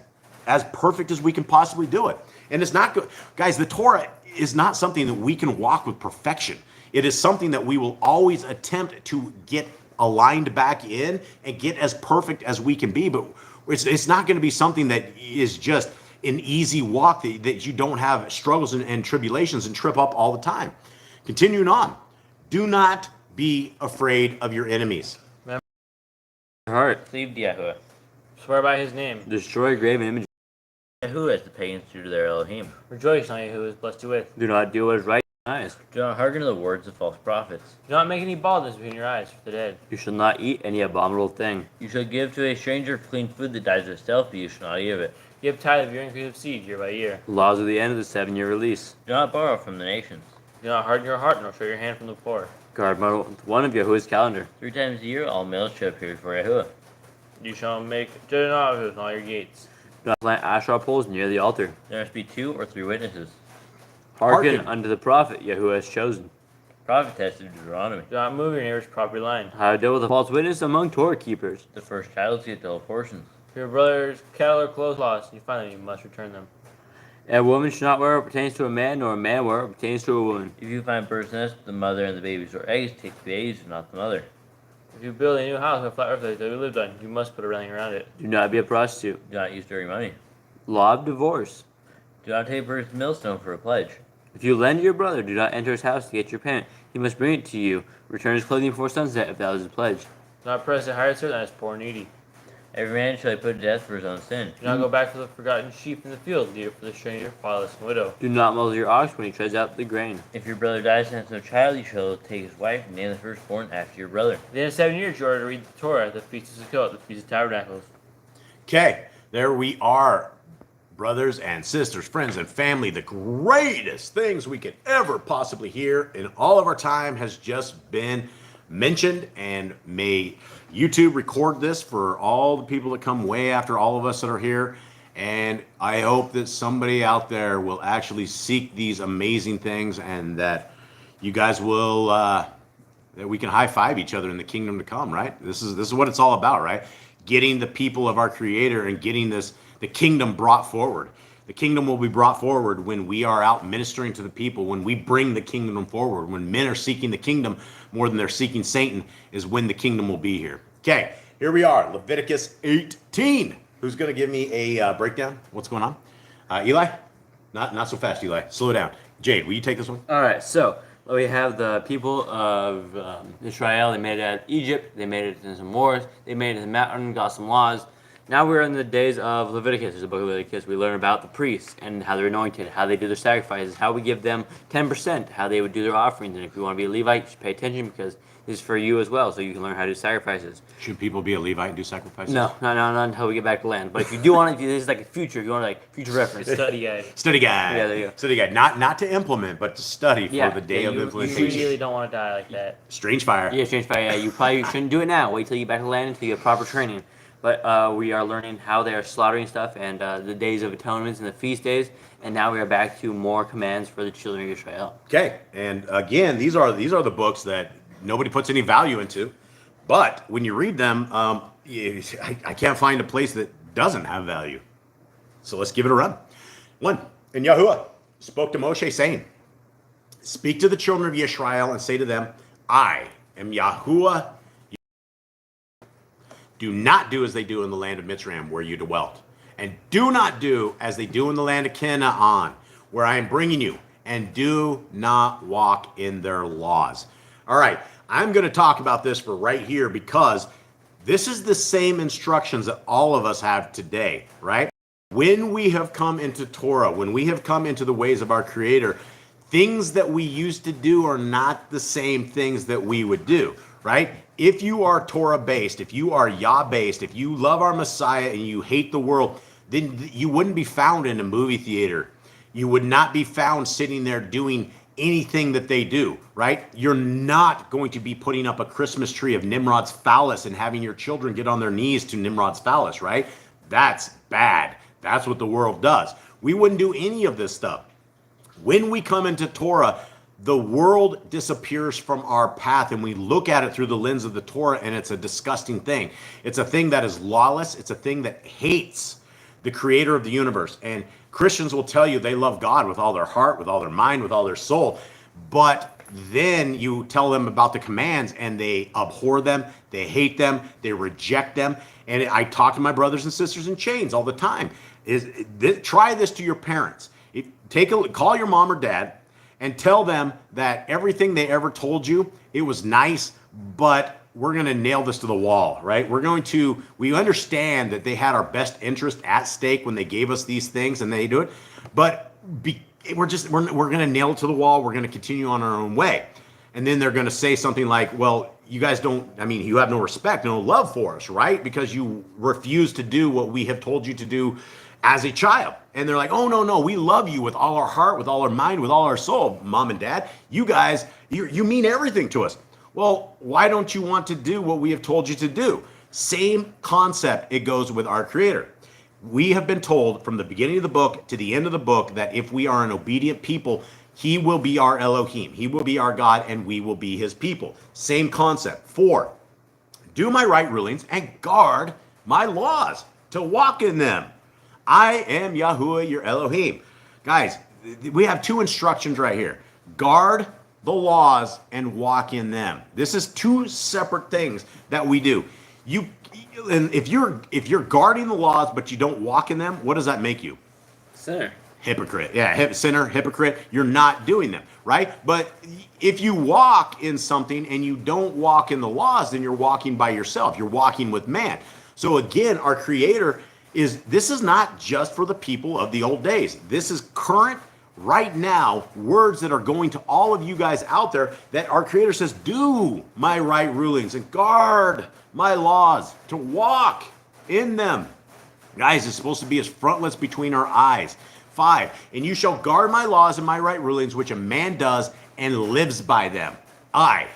perfect as we can possibly do it. And it's not good. Guys, the Torah is not something that we can walk with perfection. It is something that we will always attempt to get aligned back in and get as perfect as we can be, but it's not going to be something that is just an easy walk that you don't have struggles and tribulations and trip up all the time. Continuing on, do not be afraid of your enemies. Your heart. Cleave to Yahuwah. Swear by his name. Destroy graven images. Yahuwah as the pagans do to their Elohim. Rejoice on Yahuwah is blessed you with. Do not do what is right in your eyes. Do not hearken to the words of false prophets. Do not make any baldness between your eyes for the dead. You shall not eat any abominable thing. You shall give to a stranger clean food that dies of itself, but you shall not eat of it. Give tithe of your increase of seed year by year. The laws of the end of the 7-year release. Do not borrow from the nations. Do not harden your heart, nor show your hand from the poor. Guard one of Yahuwah's calendar. 3 times a year, all males shall appear before Yahuwah. You shall make judgment in all your gates. Do not plant Asherah poles near the altar. There must be 2 or 3 witnesses. Hearken unto the prophet Yahuwah has chosen. Prophetess of Deuteronomy. Do not move your neighbor's property line. How to deal with a false witness among Torah keepers. The first child to get double portions. If your brother's cattle or clothes lost, and you find them, you must return them. A woman should not wear what pertains to a man, nor a man wear what pertains to a woman. If you find bird's nest, the mother and the babies or eggs, take the babies and not the mother. If you build a new house on a flat roof that you lived on, you must put a railing around it. Do not be a prostitute. Do not use dirty money. Law of divorce. Do not take a bird's millstone for a pledge. If you lend to your brother, do not enter his house to get your payment. He must bring it to you. Return his clothing before sunset if that was his pledge. Do not press a hired servant that is poor and needy. Every man shall be put to death for his own sin. Do not go back for the forgotten sheep in the field, neither for the stranger, fatherless, and widow. Do not muzzle your ox when he treads out the grain. If your brother dies and has no child, you shall take his wife and name the firstborn after your brother. At the end of 7 years, you are to read the Torah, the Feast of Sukkot, the Feast of Tabernacles. Okay, there we are, brothers and sisters, friends and family. The greatest things we could ever possibly hear in all of our time has just been mentioned, and may YouTube record this for all the people that come way after all of us that are here. And I hope that somebody out there will actually seek these amazing things, and that you guys will that we can high five each other in the kingdom to come, right? This is what it's all about, right? Getting the people of our Creator and getting the kingdom brought forward. The kingdom will be brought forward when we are out ministering to the people, when we bring the kingdom forward. When men are seeking the kingdom more than they're seeking Satan is when the kingdom will be here. Okay, here we are, Leviticus 18. Who's going to give me a breakdown? What's going on? Eli? Not so fast, Eli. Slow down. Jade, will you take this one? All right, so we have the people of Israel. They made it out of Egypt. They made it in some wars. They made it in the mountain, got some laws. Now we're in the days of Leviticus. There's a book of Leviticus. We learn about the priests and how they're anointed, how they do their sacrifices, how we give them 10%, how they would do their offerings. And if you want to be a Levite, you should pay attention because this is for you as well, so you can learn how to do sacrifices. Should people be a Levite and do sacrifices? No, not until we get back to land. But if you do want to, this is like a future. If you want like future reference. Study guide. Study guide. Yeah, there you go. Study guide. Not to implement, but to study for Yeah, the day yeah, of You implementation. really don't want to die like that. Strange fire. Yeah, change fire. Yeah, you probably shouldn't do it now. Wait till you get back to land until you get proper training. But we are learning how they are slaughtering stuff and the days of atonements and the feast days. And now we are back to more commands for the children of Israel. Okay, and again, these are the books that nobody puts any value into, but when you read them, I can't find a place that doesn't have value. So let's give it a run. 1. And Yahuwah spoke to Moshe, saying, "Speak to the children of Israel and say to them, I am Yahuwah. Do not do as they do in the land of Mitzrayim, where you dwelt, and do not do as they do in the land of Canaan, where I am bringing you, and do not walk in their laws." All right, I'm going to talk about this for right here because this is the same instructions that all of us have today, right? When we have come into Torah, when we have come into the ways of our Creator, things that we used to do are not the same things that we would do, right? If you are Torah-based, if you are Yah-based, if you love our Messiah and you hate the world, then you wouldn't be found in a movie theater. You would not be found sitting there doing anything that they do, right? You're not going to be putting up a Christmas tree of Nimrod's phallus and having your children get on their knees to Nimrod's phallus, right? That's bad. That's what the world does. We wouldn't do any of this stuff. When we come into Torah, the world disappears from our path and we look at it through the lens of the Torah, and it's a disgusting thing. It's a thing that is lawless. It's a thing that hates the Creator of the universe. And Christians will tell you they love God with all their heart, with all their mind, with all their soul. But then you tell them about the commands and they abhor them, they hate them, they reject them. And I talk to my brothers and sisters in chains all the time. Try this to your parents. Call your mom or dad and tell them that everything they ever told you, it was nice, but we're going to nail this to the wall, right? We understand that they had our best interest at stake when they gave us these things and they do it, but we're going to nail it to the wall. We're going to continue on our own way. And then they're going to say something like, well, you guys you have no respect, no love for us, right? Because you refuse to do what we have told you to do as a child. And they're like, oh, no, we love you with all our heart, with all our mind, with all our soul, mom and dad. You guys, you mean everything to us. Well, why don't you want to do what we have told you to do? Same concept, it goes with our Creator. We have been told from the beginning of the book to the end of the book that if we are an obedient people, He will be our Elohim. He will be our God, and we will be His people. Same concept. 4, do my right rulings and guard my laws to walk in them. I am Yahuwah, your Elohim. Guys, we have 2 instructions right here. Guard the laws and walk in them. This is 2 separate things that we do. And if you're guarding the laws but you don't walk in them, what does that make you? Sinner. Hypocrite. Yeah, sinner, hypocrite. You're not doing them, right? But if you walk in something and you don't walk in the laws, then you're walking by yourself. You're walking with man. So again, our Creator this is not just for the people of the old days. This is current, right now, words that are going to all of you guys out there that our Creator says, do my right rulings and guard my laws to walk in them. Guys, it's supposed to be as frontlets between our eyes. 5, and you shall guard my laws and my right rulings, which a man does and lives by them. I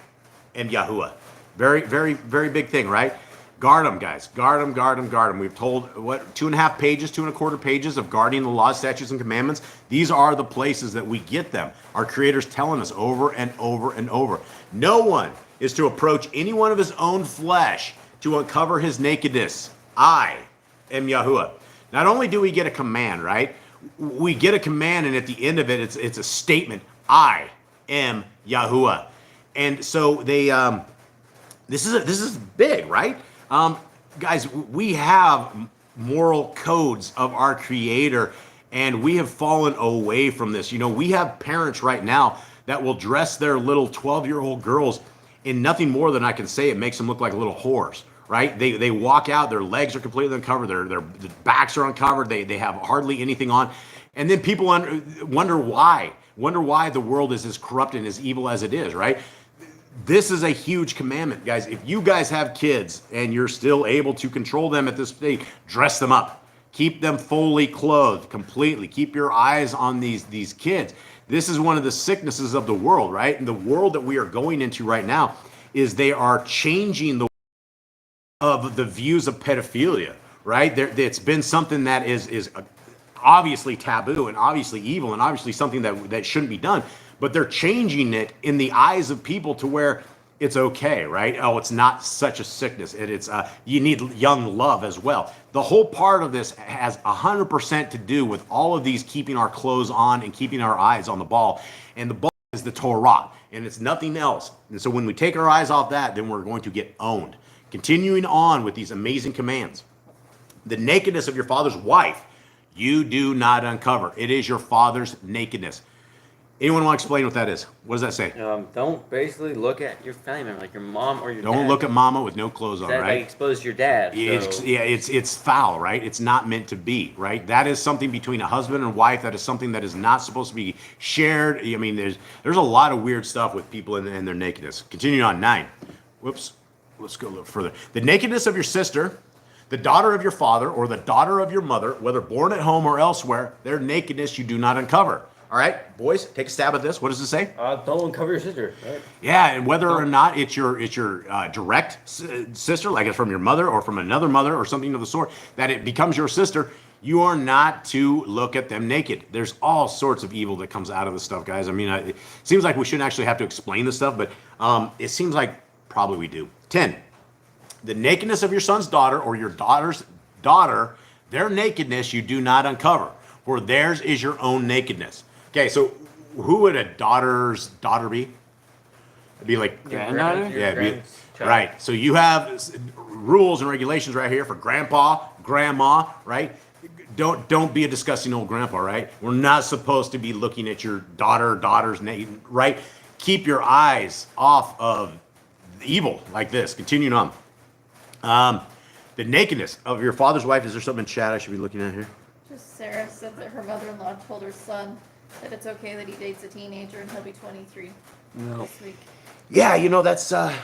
am Yahuwah. Very, very, very big thing, right? Guard them, guys. Guard them, guard them, guard them. We've told, 2.5 pages, 2.25 pages of guarding the laws, statutes, and commandments. These are the places that we get them. Our Creator's telling us over and over and over. No one is to approach any one of his own flesh to uncover his nakedness. I am Yahuwah. Not only do we get a command, right? We get a command, and at the end of it, it's a statement. I am Yahuwah. And so this is big, right? Guys, we have moral codes of our Creator, and we have fallen away from this. We have parents right now that will dress their little 12-year-old girls in nothing more than, I can say, it makes them look like little whores, right? They walk out, their legs are completely uncovered, their backs are uncovered, they have hardly anything on. And then people wonder why the world is as corrupt and as evil as it is, right? This is a huge commandment, guys. If you guys have kids and you're still able to control them at this stage, dress them up. Keep them fully clothed, completely. Keep your eyes on these kids. This is one of the sicknesses of the world, right? And the world that we are going into right now is they are changing of the views of pedophilia, right? It's been something that is obviously taboo and obviously evil and obviously something that shouldn't be done. But they're changing it in the eyes of people to where it's okay, right? Oh, it's not such a sickness. It's you need young love as well. The whole part of this has 100% to do with all of these keeping our clothes on and keeping our eyes on the ball. And the ball is the Torah, and it's nothing else. And so when we take our eyes off that, then we're going to get owned. Continuing on with these amazing commands. The nakedness of your father's wife, you do not uncover. It is your father's nakedness. Anyone want to explain what that is? What does that say? Don't basically look at your family member, like your mom or your dad. Don't look at mama with no clothes on, that, right? Like, expose your dad. So. It's foul, right? It's not meant to be, right? That is something between a husband and wife. That is something that is not supposed to be shared. I mean, there's a lot of weird stuff with people and their nakedness. Continuing on, 9. Whoops. Let's go a little further. The nakedness of your sister, the daughter of your father, or the daughter of your mother, whether born at home or elsewhere, their nakedness you do not uncover. All right, boys, take a stab at this. What does it say? Don't uncover your sister. Right? Yeah, and whether or not it's your direct sister, like it's from your mother or from another mother or something of the sort, that it becomes your sister, you are not to look at them naked. There's all sorts of evil that comes out of this stuff, guys. I mean, it seems like we shouldn't actually have to explain this stuff, but it seems like probably we do. 10, the nakedness of your son's daughter or your daughter's daughter, their nakedness you do not uncover, for theirs is your own nakedness. Okay, so who would a daughter's daughter be? It'd be like Granddaughter? yeah, right. So you have rules and regulations right here for grandpa, grandma, right? Don't be a disgusting old grandpa, right? We're not supposed to be looking at your daughter's naked, right? Keep your eyes off of evil like this. Continuing on. The nakedness of your father's wife. Is there something in chat I should be looking at here? Just Sarah said that her mother-in-law told her son that it's okay that he dates a teenager and he'll be 23 this week. Yeah, you know that's a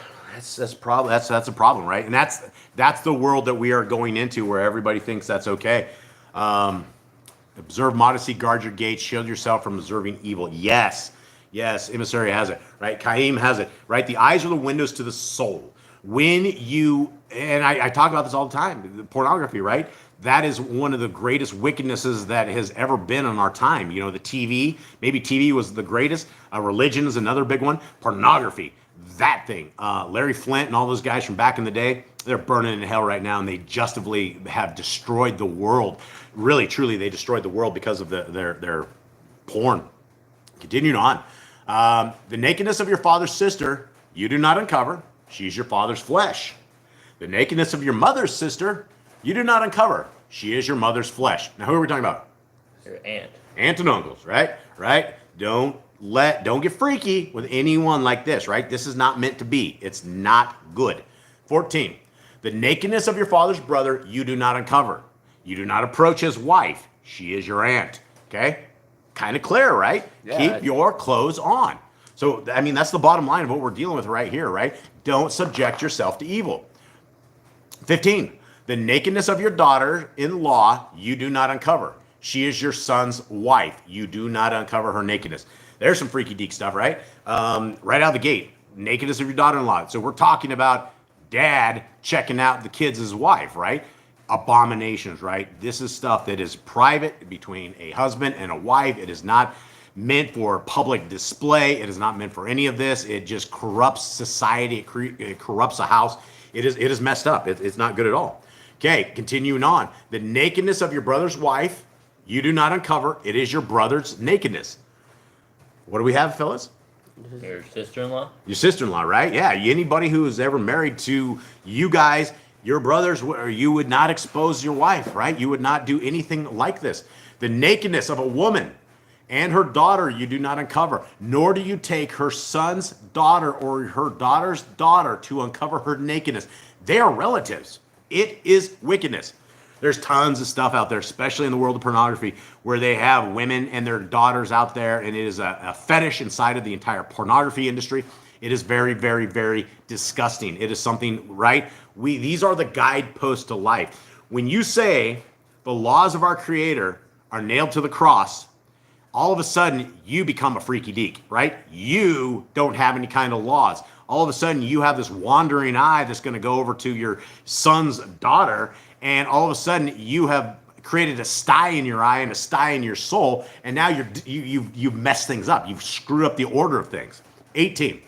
problem, right? And that's the world that we are going into, where everybody thinks that's okay. Observe modesty, guard your gates, shield yourself from observing evil. Yes, emissary has it, right? Caim has it, right? The eyes are the windows to the soul. When you, and I talk about this all the time, the pornography, right? That is one of the greatest wickednesses that has ever been in our time. You know, the TV, maybe TV was the greatest. Religion is another big one. Pornography, that thing. Larry Flint and all those guys from back in the day, they're burning in hell right now, and they justifully have destroyed the world. Really, truly, they destroyed the world because of their porn. Continuing on. The nakedness of your father's sister, you do not uncover. She's your father's flesh. The nakedness of your mother's sister, you do not uncover. She is your mother's flesh. Now, who are we talking about? Your aunt. Aunt and uncles, right? Right? Don't get freaky with anyone like this, right? This is not meant to be. It's not good. 14, the nakedness of your father's brother, you do not uncover. You do not approach his wife. She is your aunt. Okay? Kind of clear, right? Yeah. Keep your clothes on. So, I mean, that's the bottom line of what we're dealing with right here, right? Don't subject yourself to evil. 15, the nakedness of your daughter-in-law, you do not uncover. She is your son's wife. You do not uncover her nakedness. There's some freaky deek stuff, right? Right out of the gate, nakedness of your daughter-in-law. So we're talking about dad checking out the kids' wife, right? Abominations, right? This is stuff that is private between a husband and a wife. It is not meant for public display. It is not meant for any of this. It just corrupts society. It corrupts a house. It is messed up. It's not good at all. Okay, continuing on. The nakedness of your brother's wife, you do not uncover. It is your brother's nakedness. What do we have, Phyllis? Your sister-in-law? Your sister-in-law, right? Yeah, anybody who is ever married to you guys, your brothers, you would not expose your wife, right? You would not do anything like this. The nakedness of a woman and her daughter you do not uncover, nor do you take her son's daughter or her daughter's daughter to uncover her nakedness. They are relatives. It is wickedness. There's tons of stuff out there, especially in the world of pornography, where they have women and their daughters out there, and it is a fetish inside of the entire pornography industry. It is very, very, very disgusting. It is something, right? These are the guideposts to life. When you say the laws of our Creator are nailed to the cross, all of a sudden you become a freaky deek, right? You don't have any kind of laws. All of a sudden you have this wandering eye that's going to go over to your son's daughter, and all of a sudden you have created a sty in your eye and a sty in your soul, and now you've messed things up. You've screwed up the order of things. 18.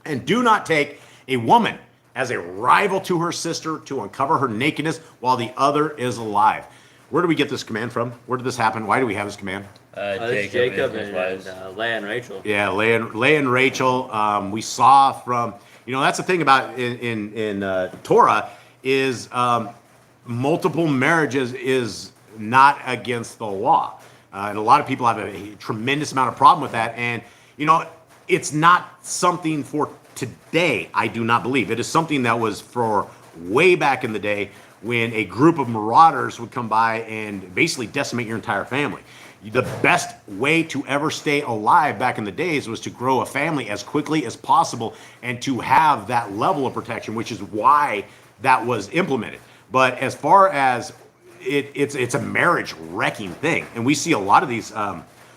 And do not take a woman as a rival to her sister to uncover her nakedness while the other is alive. Where do we get this command from? Where did this happen? Why do we have this command? Jacob and his wives. Leah and Rachel. Yeah, Leah and Rachel. We saw from, that's the thing about in Torah is multiple marriages is not against the law. And a lot of people have a tremendous amount of problem with that. And, it's not something for today, I do not believe. It is something that was for way back in the day when a group of marauders would come by and basically decimate your entire family. The best way to ever stay alive back in the days was to grow a family as quickly as possible and to have that level of protection, which is why that was implemented. But as far as it's a marriage wrecking thing, and we see a lot of these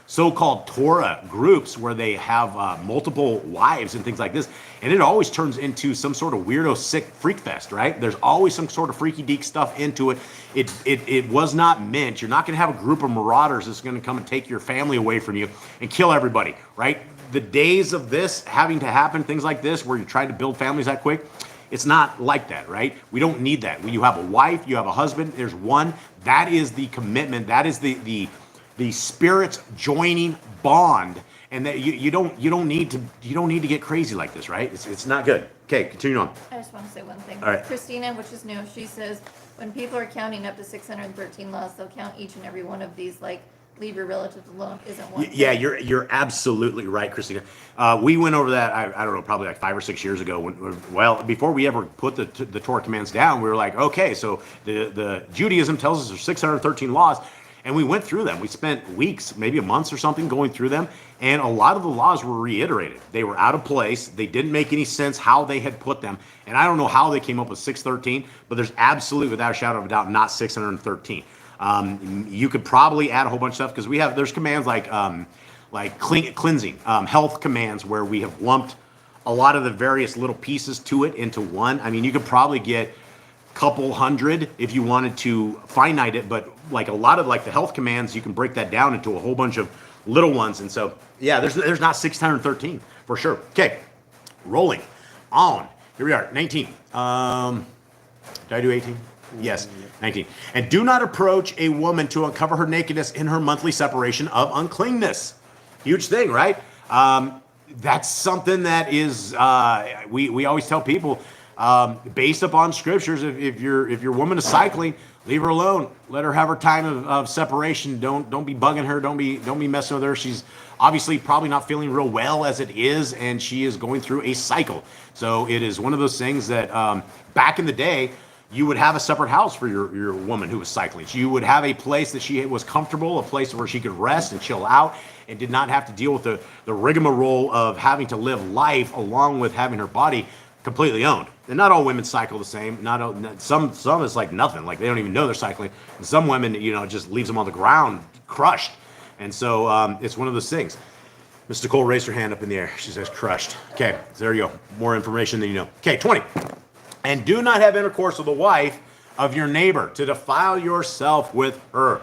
so-called Torah groups where they have multiple wives and things like this, and it always turns into some sort of weirdo, sick freak fest, right? There's always some sort of freaky deek stuff into it. It was not meant. You're not going to have a group of marauders that's going to come and take your family away from you and kill everybody, right? The days of this having to happen, things like this, where you're trying to build families that quick, it's not like that, right? We don't need that. When you have a wife, you have a husband, there's one. That is the commitment. That is the spirit's joining bond, and that you don't need to get crazy like this, right? It's not good. Okay, continue on. I just want to say one thing. All right. Christina, which is new, she says when people are counting up to 613 laws, they'll count each and every one of these, like leave your relatives alone isn't one. Yeah, you're absolutely right, Christina. We went over that, I don't know, probably like 5 or 6 years ago. Before we ever put the Torah commands down, we were like, okay, so the Judaism tells us there's 613 laws. And we went through them. We spent weeks, maybe months or something, going through them. And a lot of the laws were reiterated. They were out of place. They didn't make any sense how they had put them. And I don't know how they came up with 613, but there's absolutely, without a shadow of a doubt, not 613. You could probably add a whole bunch of stuff because there's commands like cleansing, health commands where we have lumped a lot of the various little pieces to it into one. I mean, you could probably get couple hundred if you wanted to finite it, but like a lot of like the health commands, you can break that down into a whole bunch of little ones. And so, yeah, there's not 613 for sure. Okay, rolling on. Here we are, 19. Did I do 18? Yes, 19. And do not approach a woman to uncover her nakedness in her monthly separation of uncleanness. Huge thing, right? That's something that is, we always tell people, based upon scriptures, if your woman is cycling, leave her alone. Let her have her time of separation. Don't be bugging her. Don't be messing with her. She's obviously probably not feeling real well as it is, and she is going through a cycle. So it is one of those things that back in the day, you would have a separate house for your woman who was cycling. You would have a place that she was comfortable, a place where she could rest and chill out, and did not have to deal with the rigmarole of having to live life along with having her body completely owned. And not all women cycle the same. Some is like nothing. Like they don't even know they're cycling. And some women, just leaves them on the ground, crushed. And so it's one of those things. Mr. Cole raised her hand up in the air. She says crushed. Okay, so there you go. More information than you know. Okay, 20. And do not have intercourse with the wife of your neighbor to defile yourself with her.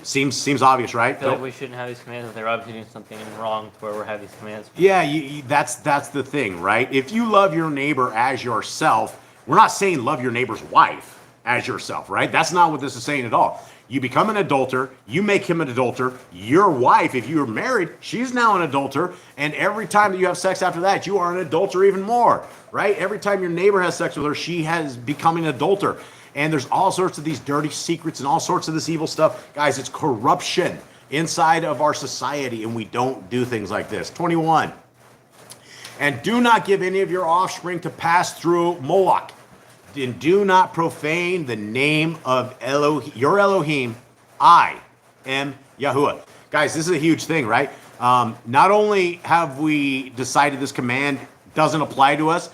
Seems obvious, right? I feel like we shouldn't have these commands if they're obviously doing something wrong to where we're having these commands. Yeah, that's the thing, right? If you love your neighbor as yourself, we're not saying love your neighbor's wife as yourself, right? That's not what this is saying at all. You become an adulterer, you make him an adulterer. Your wife, if you are married, she's now an adulterer, and every time that you have sex after that, you are an adulterer even more, right? Every time your neighbor has sex with her, she has become an adulterer. And there's all sorts of these dirty secrets and all sorts of this evil stuff. Guys, it's corruption inside of our society, and we don't do things like this. 21. And do not give any of your offspring to pass through Moloch. and do not profane the name of your Elohim. I am Yahuwah. Guys, this is a huge thing, right? Not only have we decided this command doesn't apply to us,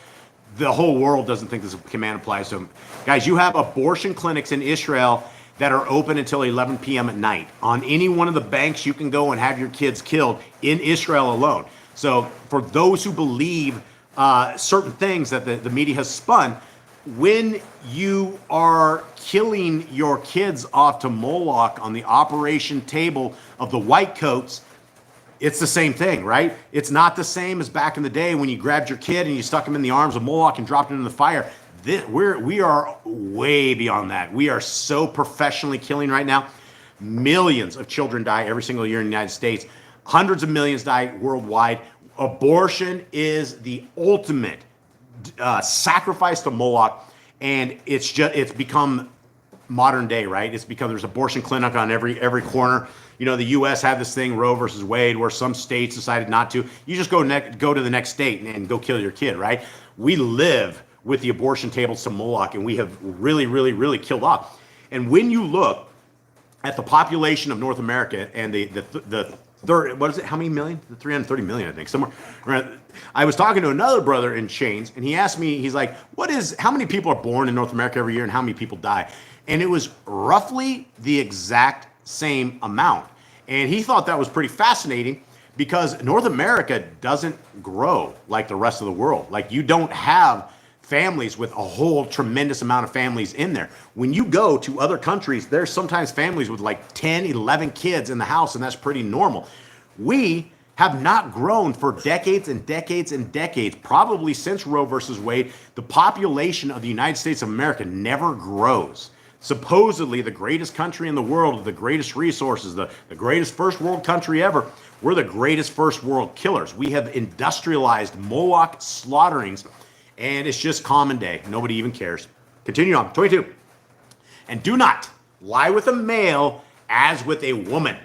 the whole world doesn't think this command applies to them. Guys, you have abortion clinics in Israel that are open until 11 p.m. at night. On any one of the banks, you can go and have your kids killed in Israel alone. So for those who believe certain things that the media has spun, when you are killing your kids off to Moloch on the operation table of the white coats, it's the same thing, right? It's not the same as back in the day when you grabbed your kid and you stuck him in the arms of Moloch and dropped him in the fire. We are way beyond that. We are so professionally killing right now. Millions of children die every single year in the United States. Hundreds of millions die worldwide. Abortion is the ultimate sacrifice to Moloch, and it's become modern day, right? It's become, there's abortion clinic on every corner. You know, the U.S. had this thing, Roe versus Wade, where some states decided not to. You just go to the next state and go kill your kid, right? We live with the abortion tables to Moloch, and we have really, really, really killed off. And when you look at the population of North America and the third, what is it? How many million? 330 million, I think, somewhere around. I was talking to another brother in chains, and he asked me, he's like, how many people are born in North America every year and how many people die? And it was roughly the exact same amount. And he thought that was pretty fascinating because North America doesn't grow like the rest of the world. Like, you don't have families with a whole tremendous amount of families in there. When you go to other countries, there's sometimes families with like 10, 11 kids in the house, and that's pretty normal. We have not grown for decades and decades and decades. Probably since Roe versus Wade, the population of the United States of America never grows. Supposedly the greatest country in the world with the greatest resources, the greatest first world country ever. We're the greatest first world killers. We have industrialized Moloch slaughterings, and it's just common day. Nobody even cares. Continue on. 22. And do not lie with a male as with a woman.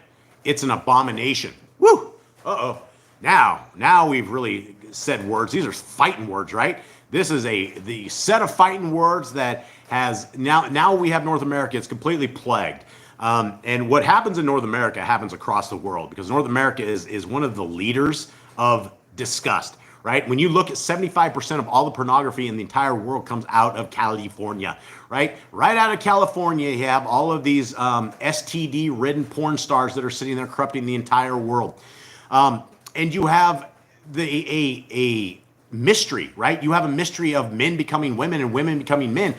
It's an abomination. Woo! Uh-oh. Now we've really said words. These are fighting words, right? This is the set of fighting words that has now we have North America. It's completely plagued. And what happens in North America happens across the world, because North America is one of the leaders of disgust, right? When you look at 75% of all the pornography in the entire world comes out of California, right? Right out of California, you have all of these STD-ridden porn stars that are sitting there corrupting the entire world. And you have a mystery, right? You have a mystery of men becoming women and women becoming men.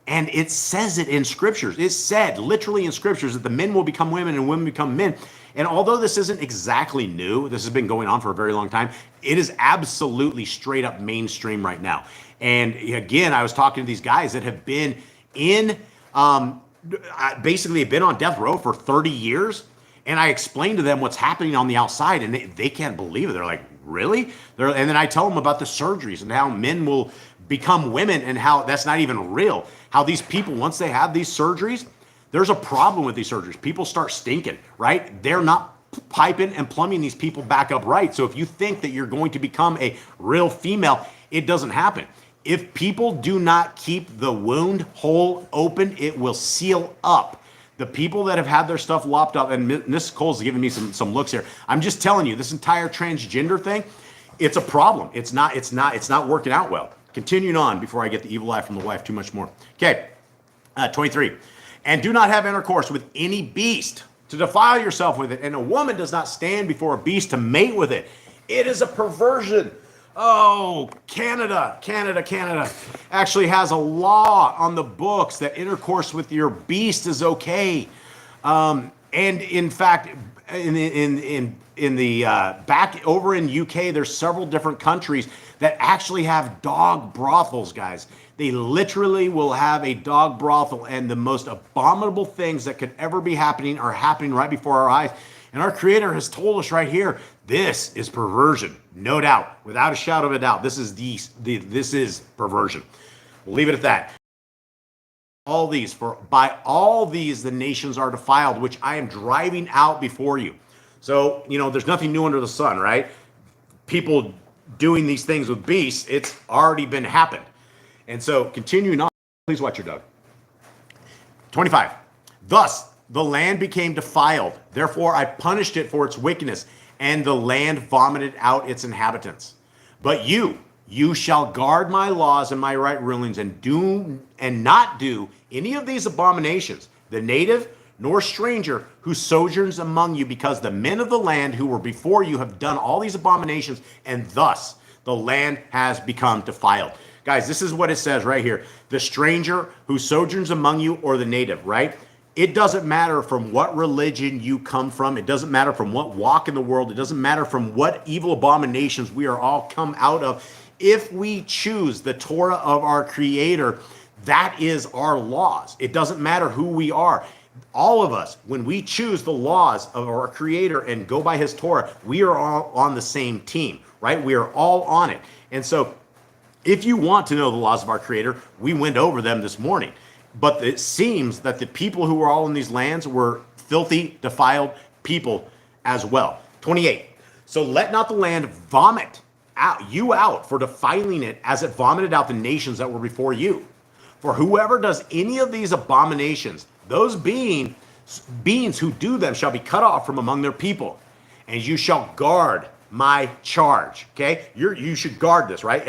And it says it in scriptures. It's said literally in scriptures that the men will become women and women become men. And although this isn't exactly new, this has been going on for a very long time, it is absolutely straight up mainstream right now. And again, I was talking to these guys that have been in, basically have been on death row for 30 years. And I explained to them what's happening on the outside, and they can't believe it. They're like, really? And then I tell them about the surgeries and how men will become women and how that's not even real. How these people, once they have these surgeries, there's a problem with these surgeries. People start stinking, right? They're not piping and plumbing these people back up right. So if you think that you're going to become a real female, it doesn't happen. If people do not keep the wound hole open, it will seal up. The people that have had their stuff lopped up, and Miss Cole's giving me some looks here. I'm just telling you, this entire transgender thing, it's a problem. It's not working out well. Continuing on before I get the evil eye from the wife too much more. Okay, 23. And do not have intercourse with any beast to defile yourself with it. And a woman does not stand before a beast to mate with it. It is a perversion. Oh, Canada actually has a law on the books that intercourse with your beast is okay. And in fact, in the back over in UK, there's several different countries that actually have dog brothels, guys. They literally will have a dog brothel, and the most abominable things that could ever be happening are happening right before our eyes. And our Creator has told us right here, this is perversion, no doubt, without a shadow of a doubt. This is perversion. We'll leave it at that. By all these the nations are defiled, which I am driving out before you. So, there's nothing new under the sun, right? People doing these things with beasts, it's already been happened. And so, continuing on. Please watch your dog. 25. Thus the land became defiled. Therefore I punished it for its wickedness, and the land vomited out its inhabitants. But you shall guard my laws and my right rulings, and not do any of these abominations, the native nor stranger who sojourns among you, because the men of the land who were before you have done all these abominations, and thus the land has become defiled. Guys, this is what it says right here. The stranger who sojourns among you, or the native, right? It doesn't matter from what religion you come from. It doesn't matter from what walk in the world. It doesn't matter from what evil abominations we are all come out of. If we choose the Torah of our Creator, that is our laws. It doesn't matter who we are. All of us, when we choose the laws of our Creator and go by His Torah, we are all on the same team, right? We are all on it. And so if you want to know the laws of our Creator, we went over them this morning. But it seems that the people who were all in these lands were filthy, defiled people as well. 28. So let not the land vomit you out for defiling it, as it vomited out the nations that were before you. For whoever does any of these abominations, those beings who do them shall be cut off from among their people. And you shall guard my charge. Okay? You should guard this, right?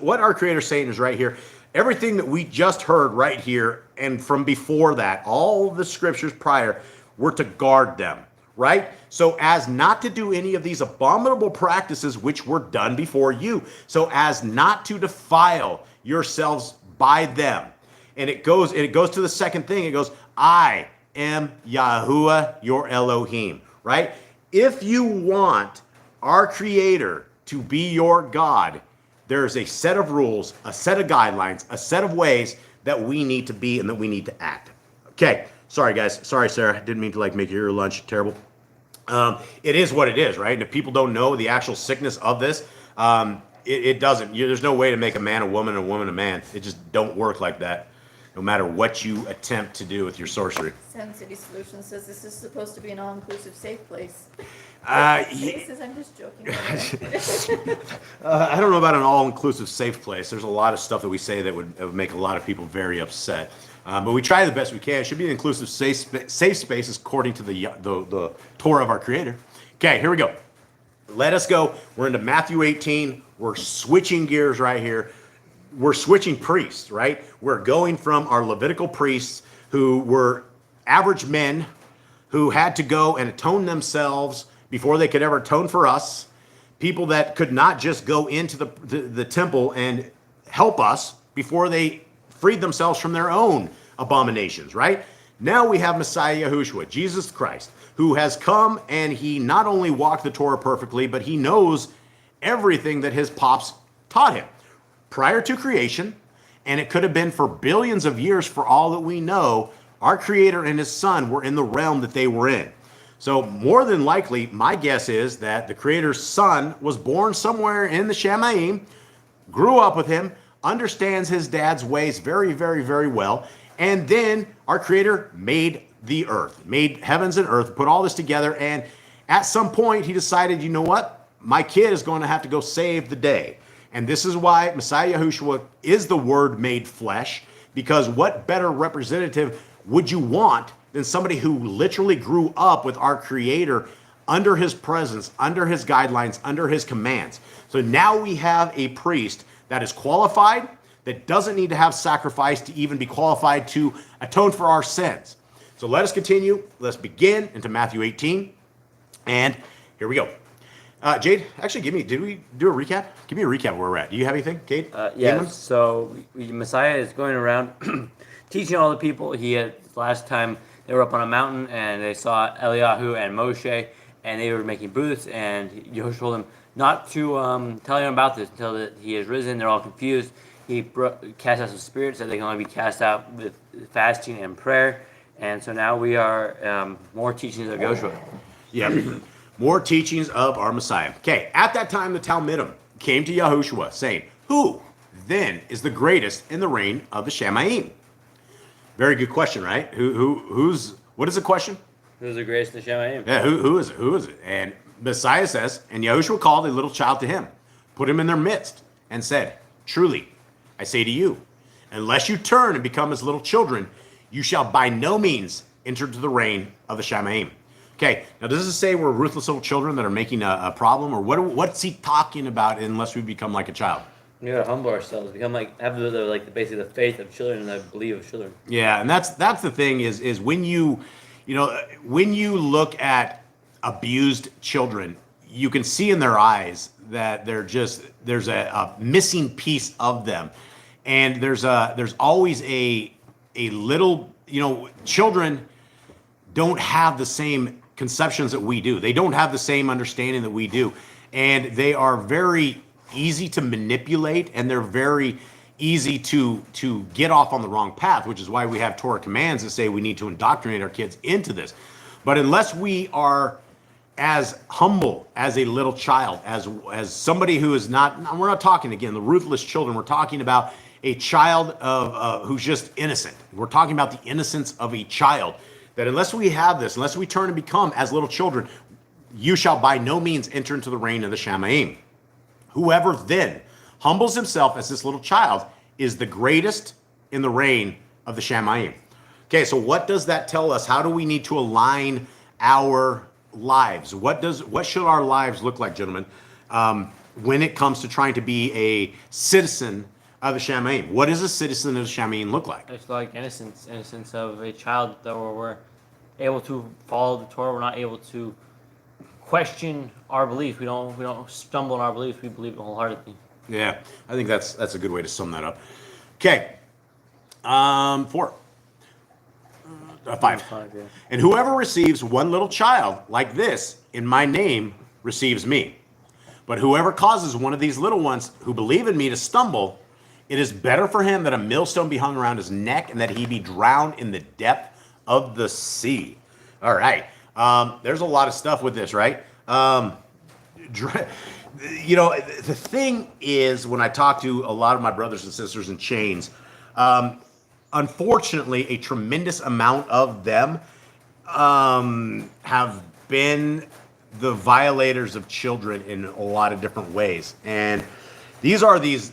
What our Creator is saying is right here. Everything that we just heard right here and from before that, all the scriptures prior, were to guard them, right? So as not to do any of these abominable practices which were done before you, so as not to defile yourselves by them. And it goes to the second thing. It goes, I am Yahuwah your Elohim, right? If you want our Creator to be your God, there's a set of rules, a set of guidelines, a set of ways that we need to be and that we need to act. Okay, sorry guys. Sorry, Sarah. Didn't mean to make your lunch terrible. It is what it is, right? And if people don't know the actual sickness of this, it doesn't. There's no way to make a man a woman and a woman a man. It just don't work like that, no matter what you attempt to do with your sorcery. Sun City Solutions says this is supposed to be an all-inclusive safe place. He says I'm just joking. I don't know about an all-inclusive safe place. There's a lot of stuff that we say that would make a lot of people very upset. But we try the best we can. It should be an inclusive safe space according to the Torah of our Creator. Okay, here we go. Let us go. We're into Matthew 18. We're switching gears right here. We're switching priests, right? We're going from our Levitical priests who were average men who had to go and atone themselves before they could ever atone for us, people that could not just go into the temple and help us before they freed themselves from their own abominations, right? Now we have Messiah Yahushua, Jesus Christ, who has come, and he not only walked the Torah perfectly, but he knows everything that his pops taught him prior to creation, and it could have been for billions of years for all that we know. Our Creator and his Son were in the realm that they were in. So more than likely, my guess is that the Creator's Son was born somewhere in the Shamaim, grew up with him, understands his dad's ways very, very, very well, and then our Creator made the earth, made heavens and earth, put all this together, and at some point he decided, you know what? My kid is going to have to go save the day. And this is why Messiah Yahushua is the Word made flesh, because what better representative would you want than somebody who literally grew up with our Creator under his presence, under his guidelines, under his commands. So now we have a priest that is qualified, that doesn't need to have sacrifice to even be qualified to atone for our sins. So let us continue. Let's begin into Matthew 18. And here we go. Jade, actually, did we do a recap? Give me a recap of where we're at. Do you have anything, Jade? Yeah, so Messiah is going around teaching all the people. Last time they were up on a mountain and they saw Eliyahu and Moshe, and they were making booths, and Yahushua told them not to tell them about this until that he has risen. They're all confused. He cast out some spirits that they can only be cast out with fasting and prayer. And so now we are more teachings of Yahushua. Yeah, more teachings of our Messiah. Okay, at that time the Talmudim came to Yahushua saying, who then is the greatest in the reign of the Shamaim? Very good question, right? What is the question? Who's the greatest in the Shamaim? Yeah, who is it? Who is it? And Messiah says, and Yahushua called a little child to him, put him in their midst, and said, truly, I say to you, unless you turn and become as little children, you shall by no means enter into the reign of the Shamaim. Okay, now does this say we're ruthless little children that are making a problem, or what's he talking about unless we become like a child? We gotta humble ourselves, become have basically the faith of children and the belief of children. Yeah, and that's the thing is when you look at abused children, you can see in their eyes that there's a missing piece of them, and there's always a little, children don't have the same conceptions that we do. They don't have the same understanding that we do, and they are very easy to manipulate, and they're very easy to get off on the wrong path, which is why we have Torah commands that say we need to indoctrinate our kids into this. But unless we are as humble as a little child, as somebody who is not, we're not talking again the ruthless children, we're talking about a child of who's just innocent. We're talking about the innocence of a child, that unless we have this, unless we turn and become as little children, you shall by no means enter into the reign of the Shamaim. Whoever then humbles himself as this little child is the greatest in the reign of the Shamaim. Okay, so what does that tell us? How do we need to align our lives? What should our lives look like, gentlemen, when it comes to trying to be a citizen of the Shamaim? What does a citizen of the Shamaim look like? It's like innocence of a child, that we're able to follow the Torah. We're not able to question our belief. We don't stumble in our beliefs. We believe it wholeheartedly. Yeah, I think that's a good way to sum that up. Okay, 5. Yeah. And whoever receives one little child like this in my name receives me. But whoever causes one of these little ones who believe in me to stumble, it is better for him that a millstone be hung around his neck and that he be drowned in the depth of the sea. All right. There's a lot of stuff with this, right? The thing is, when I talk to a lot of my brothers and sisters in chains, unfortunately, a tremendous amount of them have been the violators of children in a lot of different ways, and these are some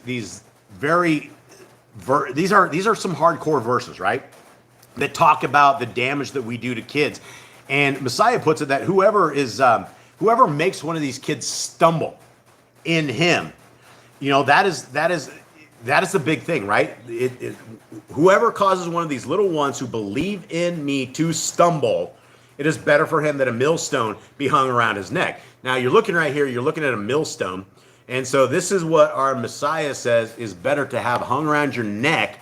hardcore verses, right? That talk about the damage that we do to kids, and Messiah puts it that whoever makes one of these kids stumble in him, that is the big thing, right? Whoever causes one of these little ones who believe in me to stumble, it is better for him that a millstone be hung around his neck. Now, you're looking right here, you're looking at a millstone, and so this is what our Messiah says is better to have hung around your neck,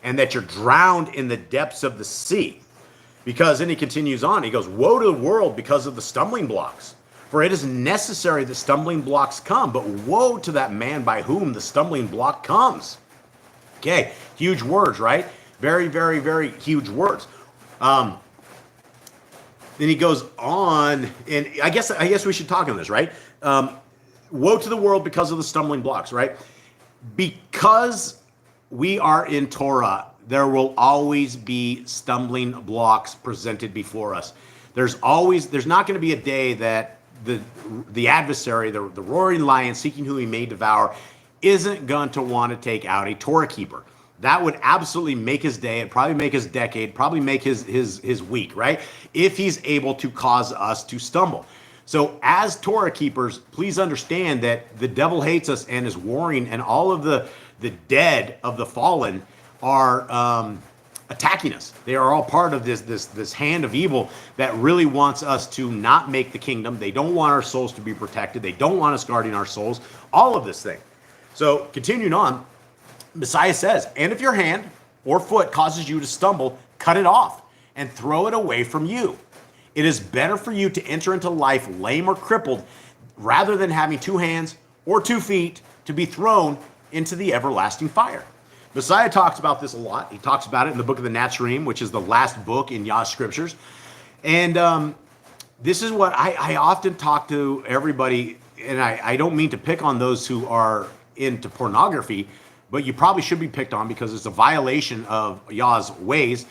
and that you're drowned in the depths of the sea. Because then he continues on, he goes, woe to the world because of the stumbling blocks. For it is necessary that stumbling blocks come, but woe to that man by whom the stumbling block comes. Okay, huge words, right? Very, very, very huge words. Then he goes on, and I guess we should talk on this, right? Woe to the world because of the stumbling blocks, right? Because we are in Torah, there will always be stumbling blocks presented before us. There's not going to be a day that the adversary, the roaring lion seeking who he may devour, isn't going to want to take out a Torah keeper. That would absolutely make his day. It'd probably make his decade, probably make his week, right? If he's able to cause us to stumble. So as Torah keepers, please understand that the devil hates us and is warring, and all of the dead of the fallen are attacking us. They are all part of this hand of evil that really wants us to not make the kingdom. They don't want our souls to be protected. They don't want us guarding our souls. All of this thing. So continuing on, Messiah says, and if your hand or foot causes you to stumble, cut it off and throw it away from you. It is better for you to enter into life lame or crippled rather than having 2 hands or 2 feet to be thrown into the everlasting fire. Messiah talks about this a lot. He talks about it in the book of the Nazarene, which is the last book in Yah Scriptures. And this is what I often talk to everybody, and I don't mean to pick on those who are into pornography, but you probably should be picked on because it's a violation of Yah's ways.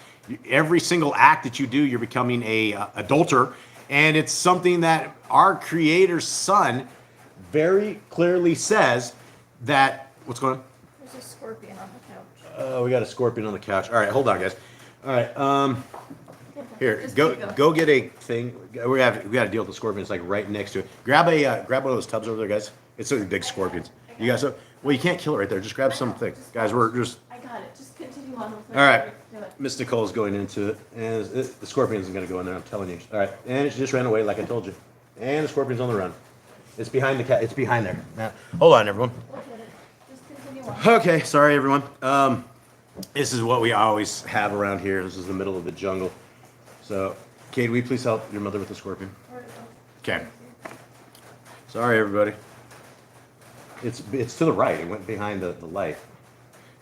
Every single act that you do, you're becoming a adulterer, and it's something that our Creator's Son very clearly says that. What's going on? There's a scorpion on the couch. We got a scorpion on the couch. All right, hold on, guys. All right, here, Just keep going. go get a thing. We got to deal with the scorpion. It's like right next to it. Grab one of those tubs over there, guys. It's so big scorpions. You guys, well, you can't kill it right there. Just grab something, guys. We're just. I got it. Just continue on with All right. Do it. Miss Nicole's going into it, and the scorpion isn't going to go in there. I'm telling you. All right, and she just ran away, like I told you. And the scorpion's on the run. It's behind the cat. It's behind there. Now, hold on, everyone. Look at it. Just continue on. Okay, sorry, everyone. This is what we always have around here. This is the middle of the jungle. So, Kate, will you please help your mother with the scorpion? Okay. Sorry, everybody. It's to the right. It went behind the light.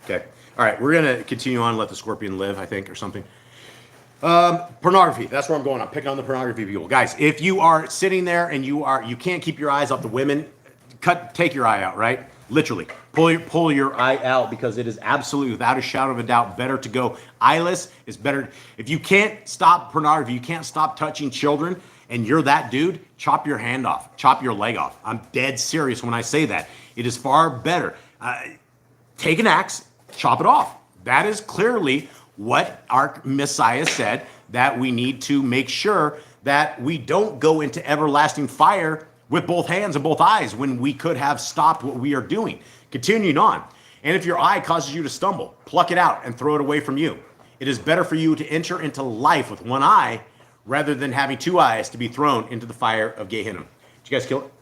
Okay. All right, we're gonna continue on. Let the scorpion live, I think, or something. Pornography. That's where I'm going. I'm picking on the pornography people, guys. If you are sitting there and you can't keep your eyes off the women, take your eye out. Right? Literally, pull your eye out, because it is absolutely, without a shadow of a doubt, better to go eyeless. Is better. If you can't stop pornography, you can't stop touching children, and you're that dude, chop your hand off, chop your leg off. I'm dead serious when I say that. It is far better. Take an axe, chop it off. That is clearly what our Messiah said, that we need to make sure that we don't go into everlasting fire with both hands and both eyes, when we could have stopped what we are doing. Continuing on. And if your eye causes you to stumble, pluck it out and throw it away from you. It is better for you to enter into life with one eye rather than having two eyes to be thrown into the fire of Gehenna. Did you guys kill it?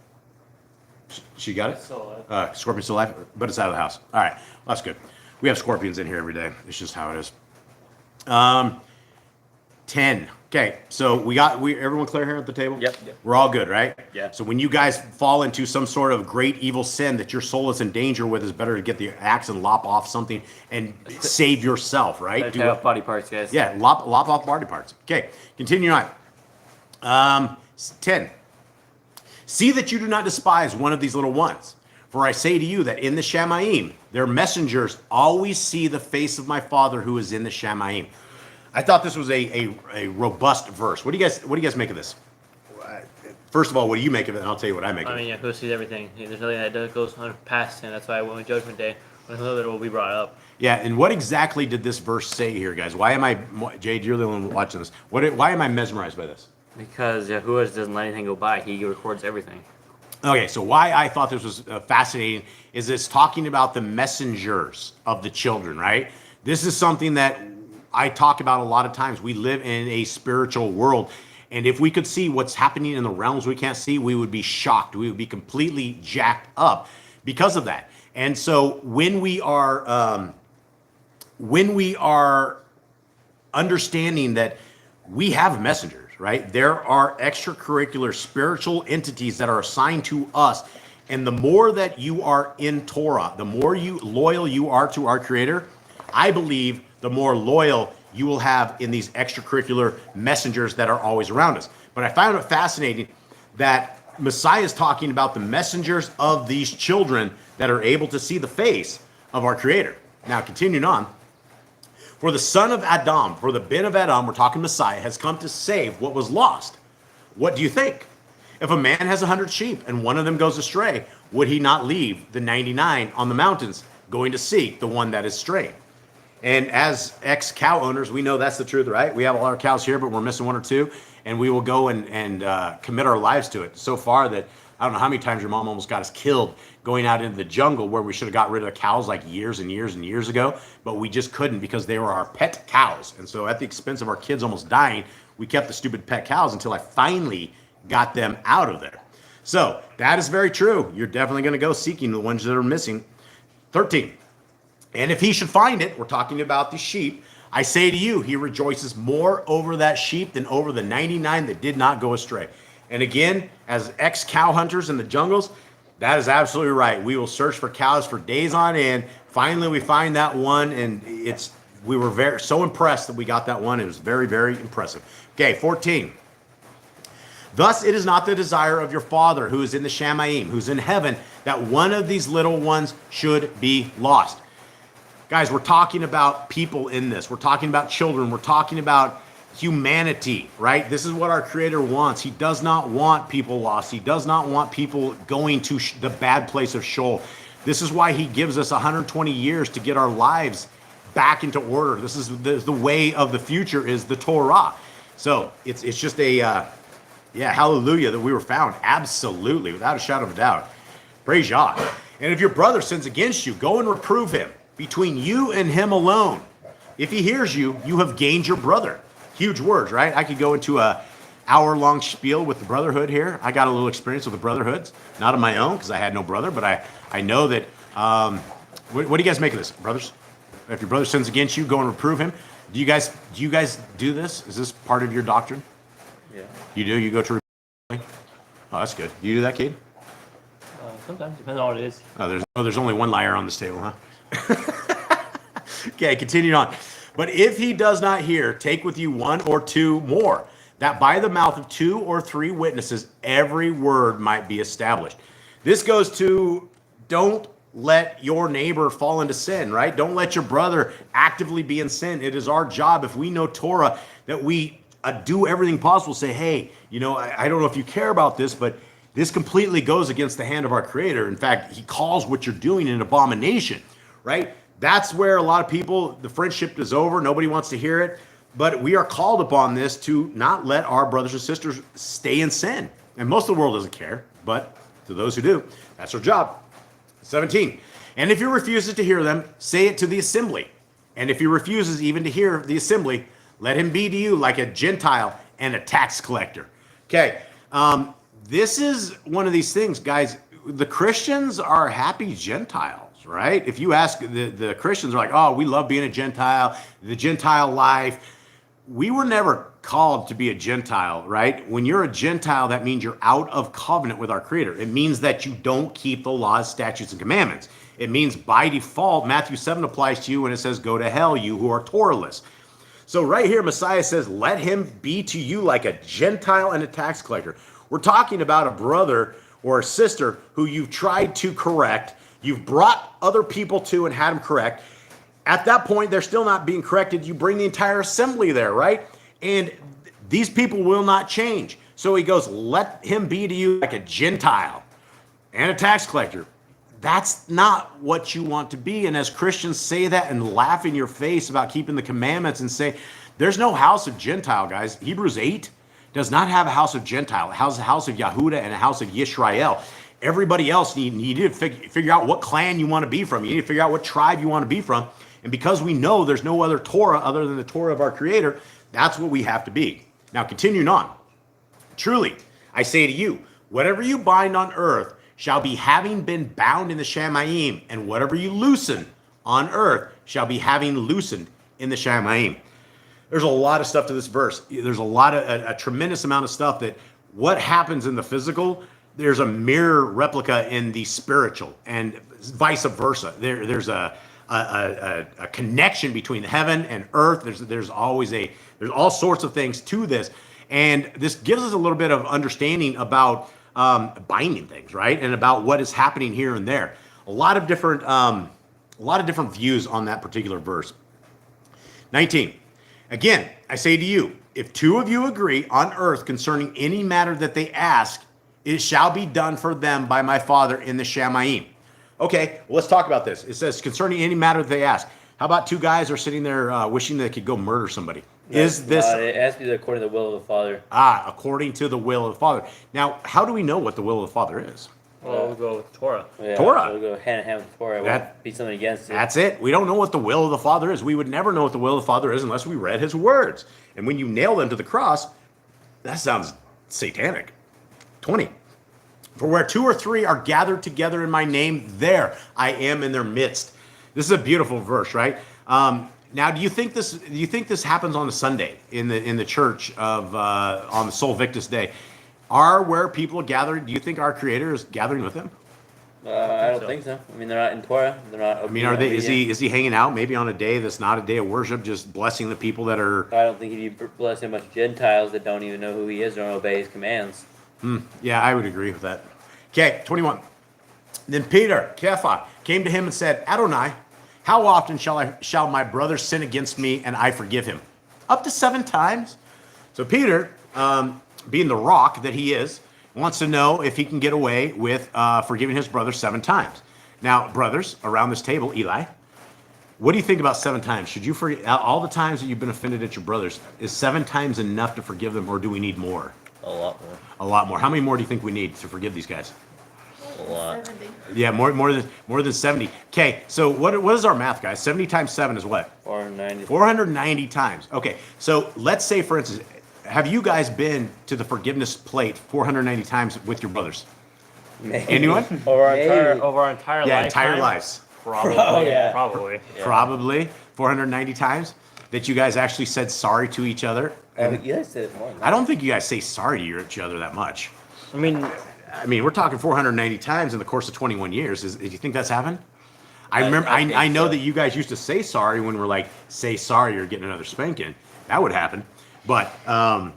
She got it? Still Scorpion's still alive, but it's out of the house. All right, well, that's good. We have scorpions in here every day. It's just how it is. 10. Okay, so everyone clear here at the table? Yep. We're all good, right? Yeah. So when you guys fall into some sort of great evil sin that your soul is in danger with, it's better to get the axe and lop off something and save yourself, right? Take off body parts, guys. Yeah, lop off body parts. Okay, continue on. 10. See that you do not despise one of these little ones. For I say to you that in the Shamayim, their messengers always see the face of my Father who is in the Shamayim. I thought this was a robust verse. What do you guys make of this? First of all, what do you make of it? And I'll tell you what I make of I it. mean, yeah, who sees everything? There's nothing that goes past him. That's why when Judgment Day, when it will be brought up. Yeah, and what exactly did this verse say here, guys? Why am I, Jade, you're the one watching this. Why am I mesmerized by this? Because Yahuwah doesn't let anything go by. He records everything. Okay, so why I thought this was fascinating is it's talking about the messengers of the children, right? This is something that I talk about a lot of times. We live in a spiritual world, and if we could see what's happening in the realms we can't see, we would be shocked. We would be completely jacked up because of that. And so when we are understanding that we have messengers, right? There are extracurricular spiritual entities that are assigned to us. And the more that you are in Torah, the more loyal you are to our Creator, I believe the more loyal you will have in these extracurricular messengers that are always around us. But I found it fascinating that Messiah is talking about the messengers of these children that are able to see the face of our Creator. Now, continuing on. For the son of Adam, for the bin of Adam, we're talking Messiah, has come to save what was lost. What do you think? If a man has 100 sheep and one of them goes astray, would he not leave the 99 on the mountains, going to seek the one that is strayed? And as ex-cow owners, we know that's the truth, right? We have all our cows here, but we're missing one or two, and we will go and commit our lives to it. So far that I don't know how many times your mom almost got us killed going out into the jungle where we should have got rid of the cows like years and years and years ago, but we just couldn't because they were our pet cows. And so at the expense of our kids almost dying, we kept the stupid pet cows until I finally got them out of there. So that is very true. You're definitely going to go seeking the ones that are missing. 13. And if he should find it, we're talking about the sheep, I say to you, he rejoices more over that sheep than over the 99 that did not go astray. And again, as ex-cow hunters in the jungles, that is absolutely right. We will search for cows for days on end. Finally, we find that one, and we were so impressed that we got that one. It was very, very impressive. Okay, 14. Thus it is not the desire of your Father who is in the Shamayim, who's in heaven, that one of these little ones should be lost. Guys, we're talking about people in this. We're talking about children. We're talking about humanity, right? This is what our Creator wants. He does not want people lost. He does not want people going to the bad place of Sheol. This is why he gives us 120 years to get our lives back into order. This is the way of the future is the Torah. So it's just a hallelujah that we were found. Absolutely, without a shadow of a doubt. Praise Yah. And if your brother sins against you, go and reprove him between you and him alone. If he hears you, you have gained your brother. Huge words, right? I could go into a hour-long spiel with the brotherhood here. I got a little experience with the brotherhoods, not of my own because I had no brother, but I know that. What do you guys make of this, brothers? If your brother sins against you, go and reprove him. Do you guys do this? Is this part of your doctrine? Yeah. You do? You go to reprove? Oh, that's good. Do you do that, Cade? Sometimes, depends on what it is. There's only one liar on this table, huh? Okay, continuing on. But if he does not hear, take with you one or two more, that by the mouth of 2 or 3 witnesses every word might be established. This goes to don't let your neighbor fall into sin, right? Don't let your brother actively be in sin. It is our job, if we know Torah, that we do everything possible. Say, hey, I don't know if you care about this, but this completely goes against the hand of our Creator. In fact, he calls what you're doing an abomination, right? That's where a lot of people, the friendship is over. Nobody wants to hear it. But we are called upon this to not let our brothers and sisters stay in sin. And most of the world doesn't care, but to those who do, that's our job. 17. And if he refuses to hear them, say it to the assembly. And if he refuses even to hear the assembly, let him be to you like a Gentile and a tax collector. Okay. This is one of these things, guys. The Christians are happy Gentiles, right? If you ask the Christians are like, oh, we love being a Gentile, the Gentile life. We were never called to be a Gentile, right? When you're a Gentile, that means you're out of covenant with our Creator. It means that you don't keep the laws, statutes, and commandments. It means by default, Matthew 7 applies to you when it says, go to hell, you who are Torahless. So right here, Messiah says, let him be to you like a Gentile and a tax collector. We're talking about a brother or a sister who you've tried to correct. You've brought other people to and had them correct. At that point, they're still not being corrected. You bring the entire assembly there, right? And these people will not change. So he goes, let him be to you like a Gentile and a tax collector. That's not what you want to be. And as Christians say that and laugh in your face about keeping the commandments and say, there's no house of Gentile, guys. Hebrews 8 does not have a house of Gentile. It has a house of Yahudah and a house of Yisrael. Everybody else, you need to figure out what clan you want to be from. You need to figure out what tribe you want to be from. And because we know there's no other Torah other than the Torah of our Creator, that's what we have to be. Now, continuing on. Truly, I say to you, whatever you bind on earth shall be having been bound in the Shamayim, and whatever you loosen on earth shall be having loosened in the Shamayim. There's a lot of stuff to this verse. There's a tremendous amount of stuff that what happens in the physical, there's a mirror replica in the spiritual, and vice versa. There's a connection between heaven and earth. There's all sorts of things to this, and this gives us a little bit of understanding about binding things, right, and about what is happening here and there. A lot of different views on that particular verse. 19. Again, I say to you, if 2 of you agree on earth concerning any matter that they ask, it shall be done for them by my Father in the Shamayim. Okay, well, let's talk about this. It says concerning any matter that they ask. How about 2 guys are sitting there wishing they could go murder somebody? Is this... it has to be according to the will of the Father. According to the will of the Father. Now, how do we know what the will of the Father is? Well, we'll go with Torah. Yeah, Torah. We'll go hand in hand with Torah. Won't be something against it. That's it. We don't know what the will of the Father is. We would never know what the will of the Father is unless we read his words. And when you nail them to the cross, that sounds satanic. 20. For where 2 or 3 are gathered together in my name, there I am in their midst. This is a beautiful verse, right? Now, do you think this happens on a Sunday in the church of on the Sol Victus Day? Are where people are gathering? Do you think our Creator is gathering with them? I don't think so. I mean, they're not in Torah. They're not. I mean, are they? Is he hanging out maybe on a day that's not a day of worship, just blessing the people that are? I don't think he'd be blessing much Gentiles that don't even know who he is, don't obey his commands. Yeah, I would agree with that. Okay, 21. Then Peter, Kepha, came to him and said, Adonai, how often shall my brother sin against me and I forgive him? Up to 7 times. So Peter, being the rock that he is, wants to know if he can get away with forgiving his brother 7 times. Now, brothers around this table, Eli, What do you think about 7 times? Should you forgive all the times that you've been offended at your brothers? Is 7 times enough to forgive them, or do we need more? A lot more. A lot more. How many more do you think we need to forgive these guys? A lot. 70. Yeah, more than 70. Okay, so what is our math, guys? 70 times 7 is what? 490. 490 times. Okay, so let's say, for instance, have you guys been to the forgiveness plate 490 times with your brothers? Maybe. Anyone? Over our Yeah, entire entire lives. Probably. Yeah. Probably. Yeah. Probably 490 times that you guys actually said sorry to each other. You guys said it more. I don't think you guys say sorry to each other that much. I mean, We're talking 490 times in the course of 21 years. Do you think that's happened? I remember. I think I know so. that you guys used to say sorry when we're like, say sorry, you're getting another spanking. That would happen. But now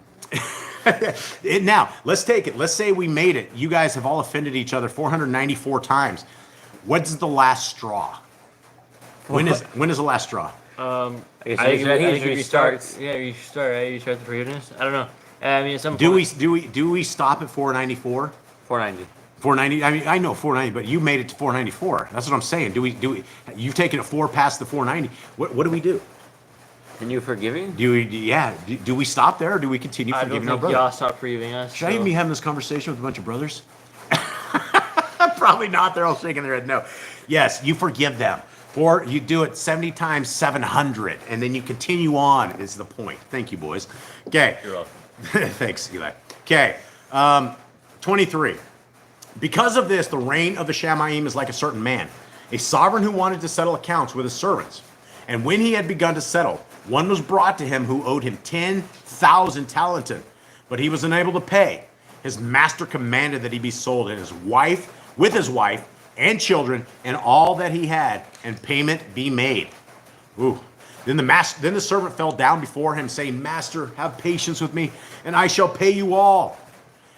let's take it. Let's say we made it. You guys have all offended each other 494 times. What's the last straw? When is the last straw? I guess I think if you you start. start. Yeah, you start. Right? You start the forgiveness. I don't know. I mean, at some Do point. we stop at 494? 490. 490. I mean, I know 490, but you made it to 494. That's what I'm saying. Do we? You've taken it 4 past the 490. What do we do? And you forgiving? Do we stop there, or do we continue I don't forgiving our think brother? y'all stop forgiving us. Should I so- even be having this conversation with a bunch of brothers? Probably not. They're all shaking their head no. Yes, you forgive them. Or you do it 70 times 700, and then you continue on, is the point. Thank you, boys. Okay. You're welcome. Thanks, Eli. Okay. 23. Because of this, the reign of the Shamayim is like a certain man, a sovereign who wanted to settle accounts with his servants. And when he had begun to settle, one was brought to him who owed him 10,000 talentum, but he was unable to pay. His master commanded that he be sold, and with his wife and children and all that he had, and payment be made. Ooh. Then the servant fell down before him, saying, Master, have patience with me, and I shall pay you all.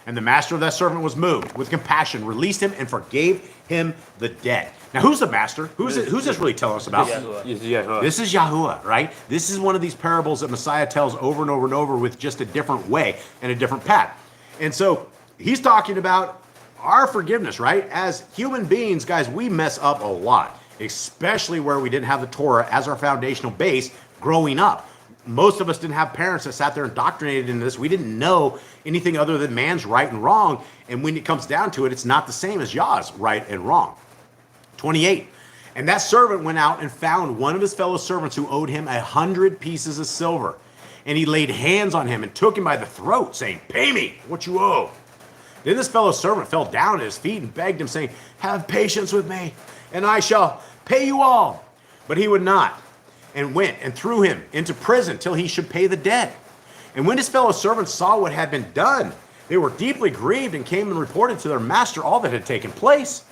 And the master of that servant was moved with compassion, released him, and forgave him the debt. Now, who's the master? Who's this really telling us about? Yahuwah. This is Yahuwah, right? This is one of these parables that Messiah tells over and over and over with just a different way and a different path. And so he's talking about our forgiveness, right? As human beings, guys, we mess up a lot, especially where we didn't have the Torah as our foundational base growing up. Most of us didn't have parents that sat there indoctrinated into this. We didn't know anything other than man's right and wrong. And when it comes down to it, it's not the same as Yah's right and wrong. 28. And that servant went out and found one of his fellow servants who owed him 100 pieces of silver. And he laid hands on him and took him by the throat, saying, Pay me what you owe. Then this fellow servant fell down at his feet and begged him, saying, Have patience with me, and I shall pay you all. But he would not, and went and threw him into prison till he should pay the debt. And when his fellow servants saw what had been done, they were deeply grieved and came and reported to their master all that had taken place.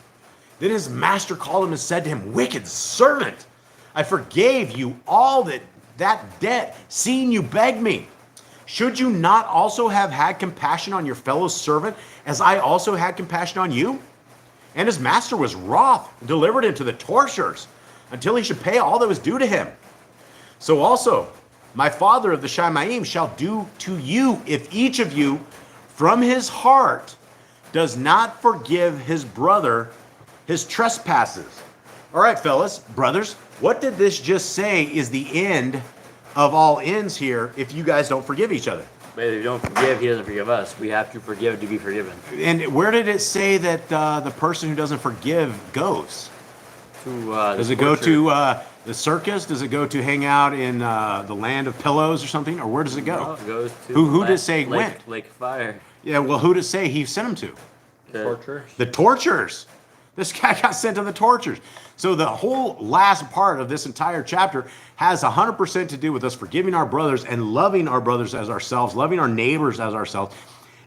Then his master called him and said to him, Wicked servant, I forgave you all that debt, seeing you begged me. Should you not also have had compassion on your fellow servant, as I also had compassion on you? And his master was wroth, and delivered him to the torturers, until he should pay all that was due to him. So also, my father of the Shamayim shall do to you, if each of you from his heart does not forgive his brother his trespasses. All right, fellas, brothers, what did this just say is the end of all ends here if you guys don't forgive each other? But if you don't forgive, he doesn't forgive us. We have to forgive to be forgiven. And where did it say that the person who doesn't forgive goes? Does it go to the circus? Does it go to hang out in the land of pillows or something? Or where does it go? No, it goes to Who did it say went? Lake Fire. Yeah, well, who did it say he sent him to? Torture. The torturers. This guy got sent to the tortures. So the whole last part of this entire chapter has 100% to do with us forgiving our brothers and loving our brothers as ourselves, loving our neighbors as ourselves.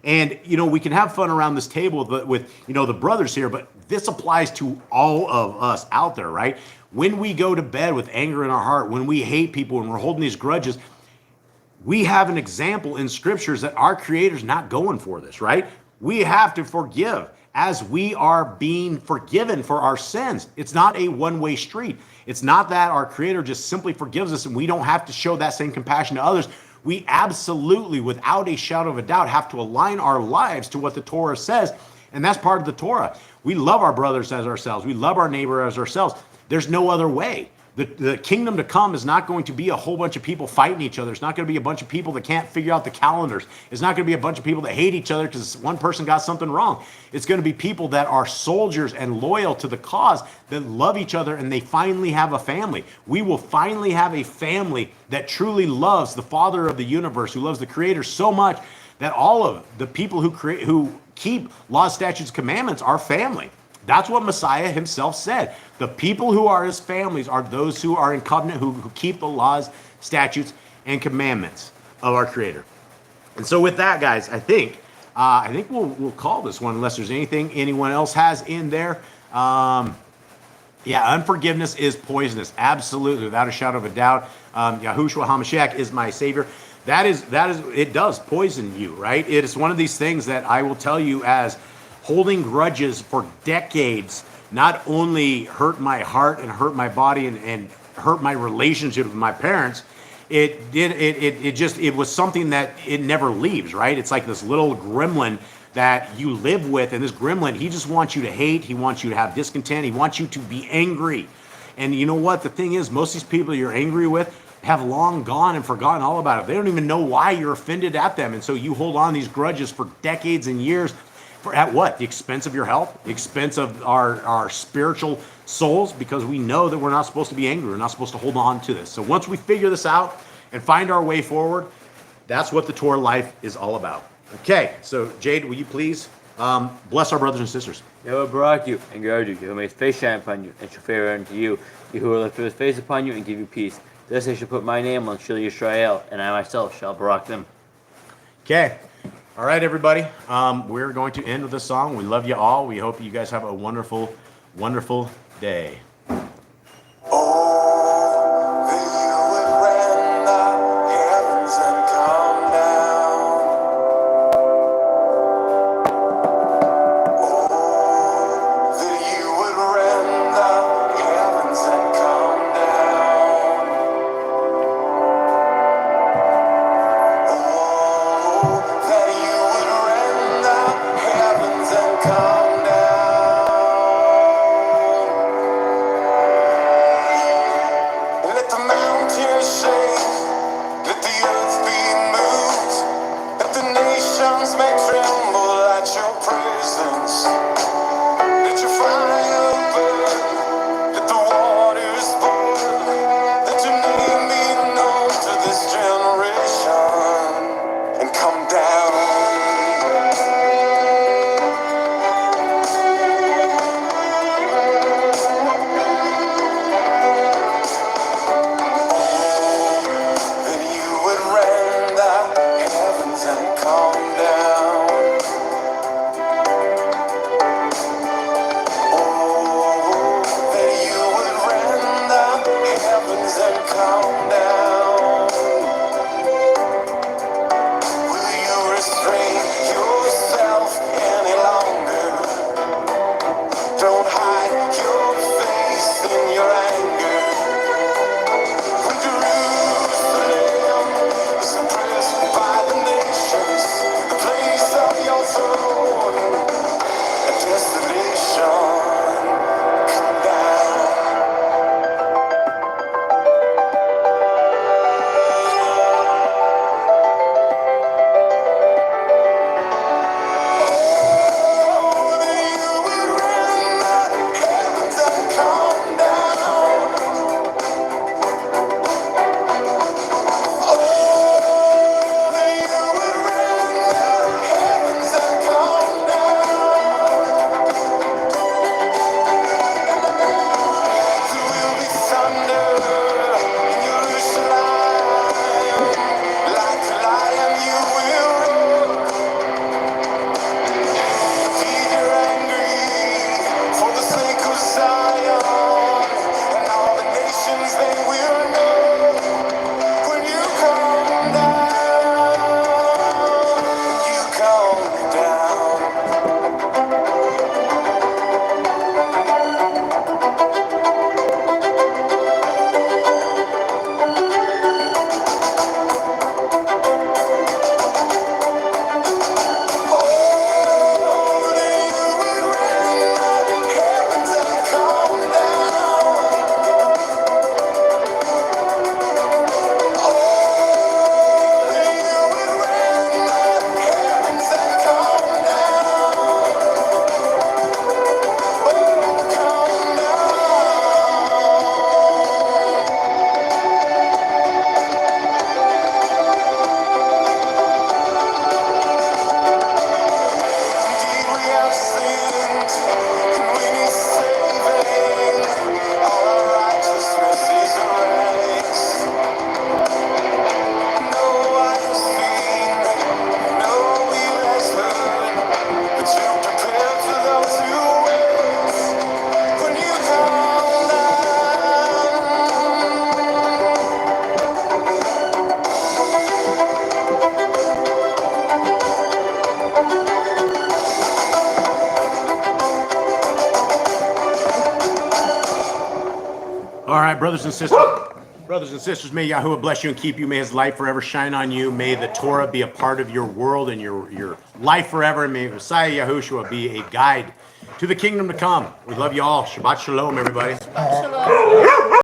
And, we can have fun around this table with the brothers here, but this applies to all of us out there, right? When we go to bed with anger in our heart, when we hate people, when we're holding these grudges, we have an example in scriptures that our Creator's not going for this, right? We have to forgive as we are being forgiven for our sins. It's not a one-way street. It's not that our Creator just simply forgives us and we don't have to show that same compassion to others. We absolutely, without a shadow of a doubt, have to align our lives to what the Torah says, and that's part of the Torah. We love our brothers as ourselves. We love our neighbor as ourselves. There's no other way. The kingdom to come is not going to be a whole bunch of people fighting each other. It's not going to be a bunch of people that can't figure out the calendars. It's not going to be a bunch of people that hate each other because one person got something wrong. It's going to be people that are soldiers and loyal to the cause, that love each other, and they finally have a family. We will finally have a family that truly loves the Father of the universe, who loves the Creator so much that all of the people who keep laws, statutes, commandments are family. That's what Messiah himself said. The people who are his families are those who are in covenant, who keep the laws, statutes, and commandments of our Creator. And so with that, guys, I think we'll call this one, unless there's anything anyone else has in there. Yeah, unforgiveness is poisonous. Absolutely, without a shadow of a doubt. Yahushua HaMashiach is my Savior. That is, it does poison you, right? It is one of these things that I will tell you, as holding grudges for decades not only hurt my heart and hurt my body and hurt my relationship with my parents. It was something that it never leaves, right? It's like this little gremlin that you live with, and this gremlin, he just wants you to hate, he wants you to have discontent, he wants you to be angry. And you know what? The thing is, most of these people you're angry with have long gone and forgotten all about it. They don't even know why you're offended at them. And so you hold on these grudges for decades and years. At what? The expense of your health? The expense of our spiritual souls? Because we know that we're not supposed to be angry. We're not supposed to hold on to this. So once we figure this out and find our way forward, that's what the Torah life is all about. Okay, so Jade, will you please bless our brothers and sisters? Yahweh barak you and guard you. Yahweh may his face shine upon you and shall favor unto you. Yahuwah will lift up his face upon you and give you peace. Thus I shall put my name on Shil Yisrael, and I myself shall barak them. Okay. All right, everybody. We're going to end with this song. We love you all. We hope you guys have a wonderful, wonderful day. All right, brothers and sisters, may Yahuwah bless you and keep you. May his light forever shine on you. May the Torah be a part of your world and your life forever. And may Messiah Yahushua be a guide to the kingdom to come. We love you all. Shabbat shalom, everybody. Shalom.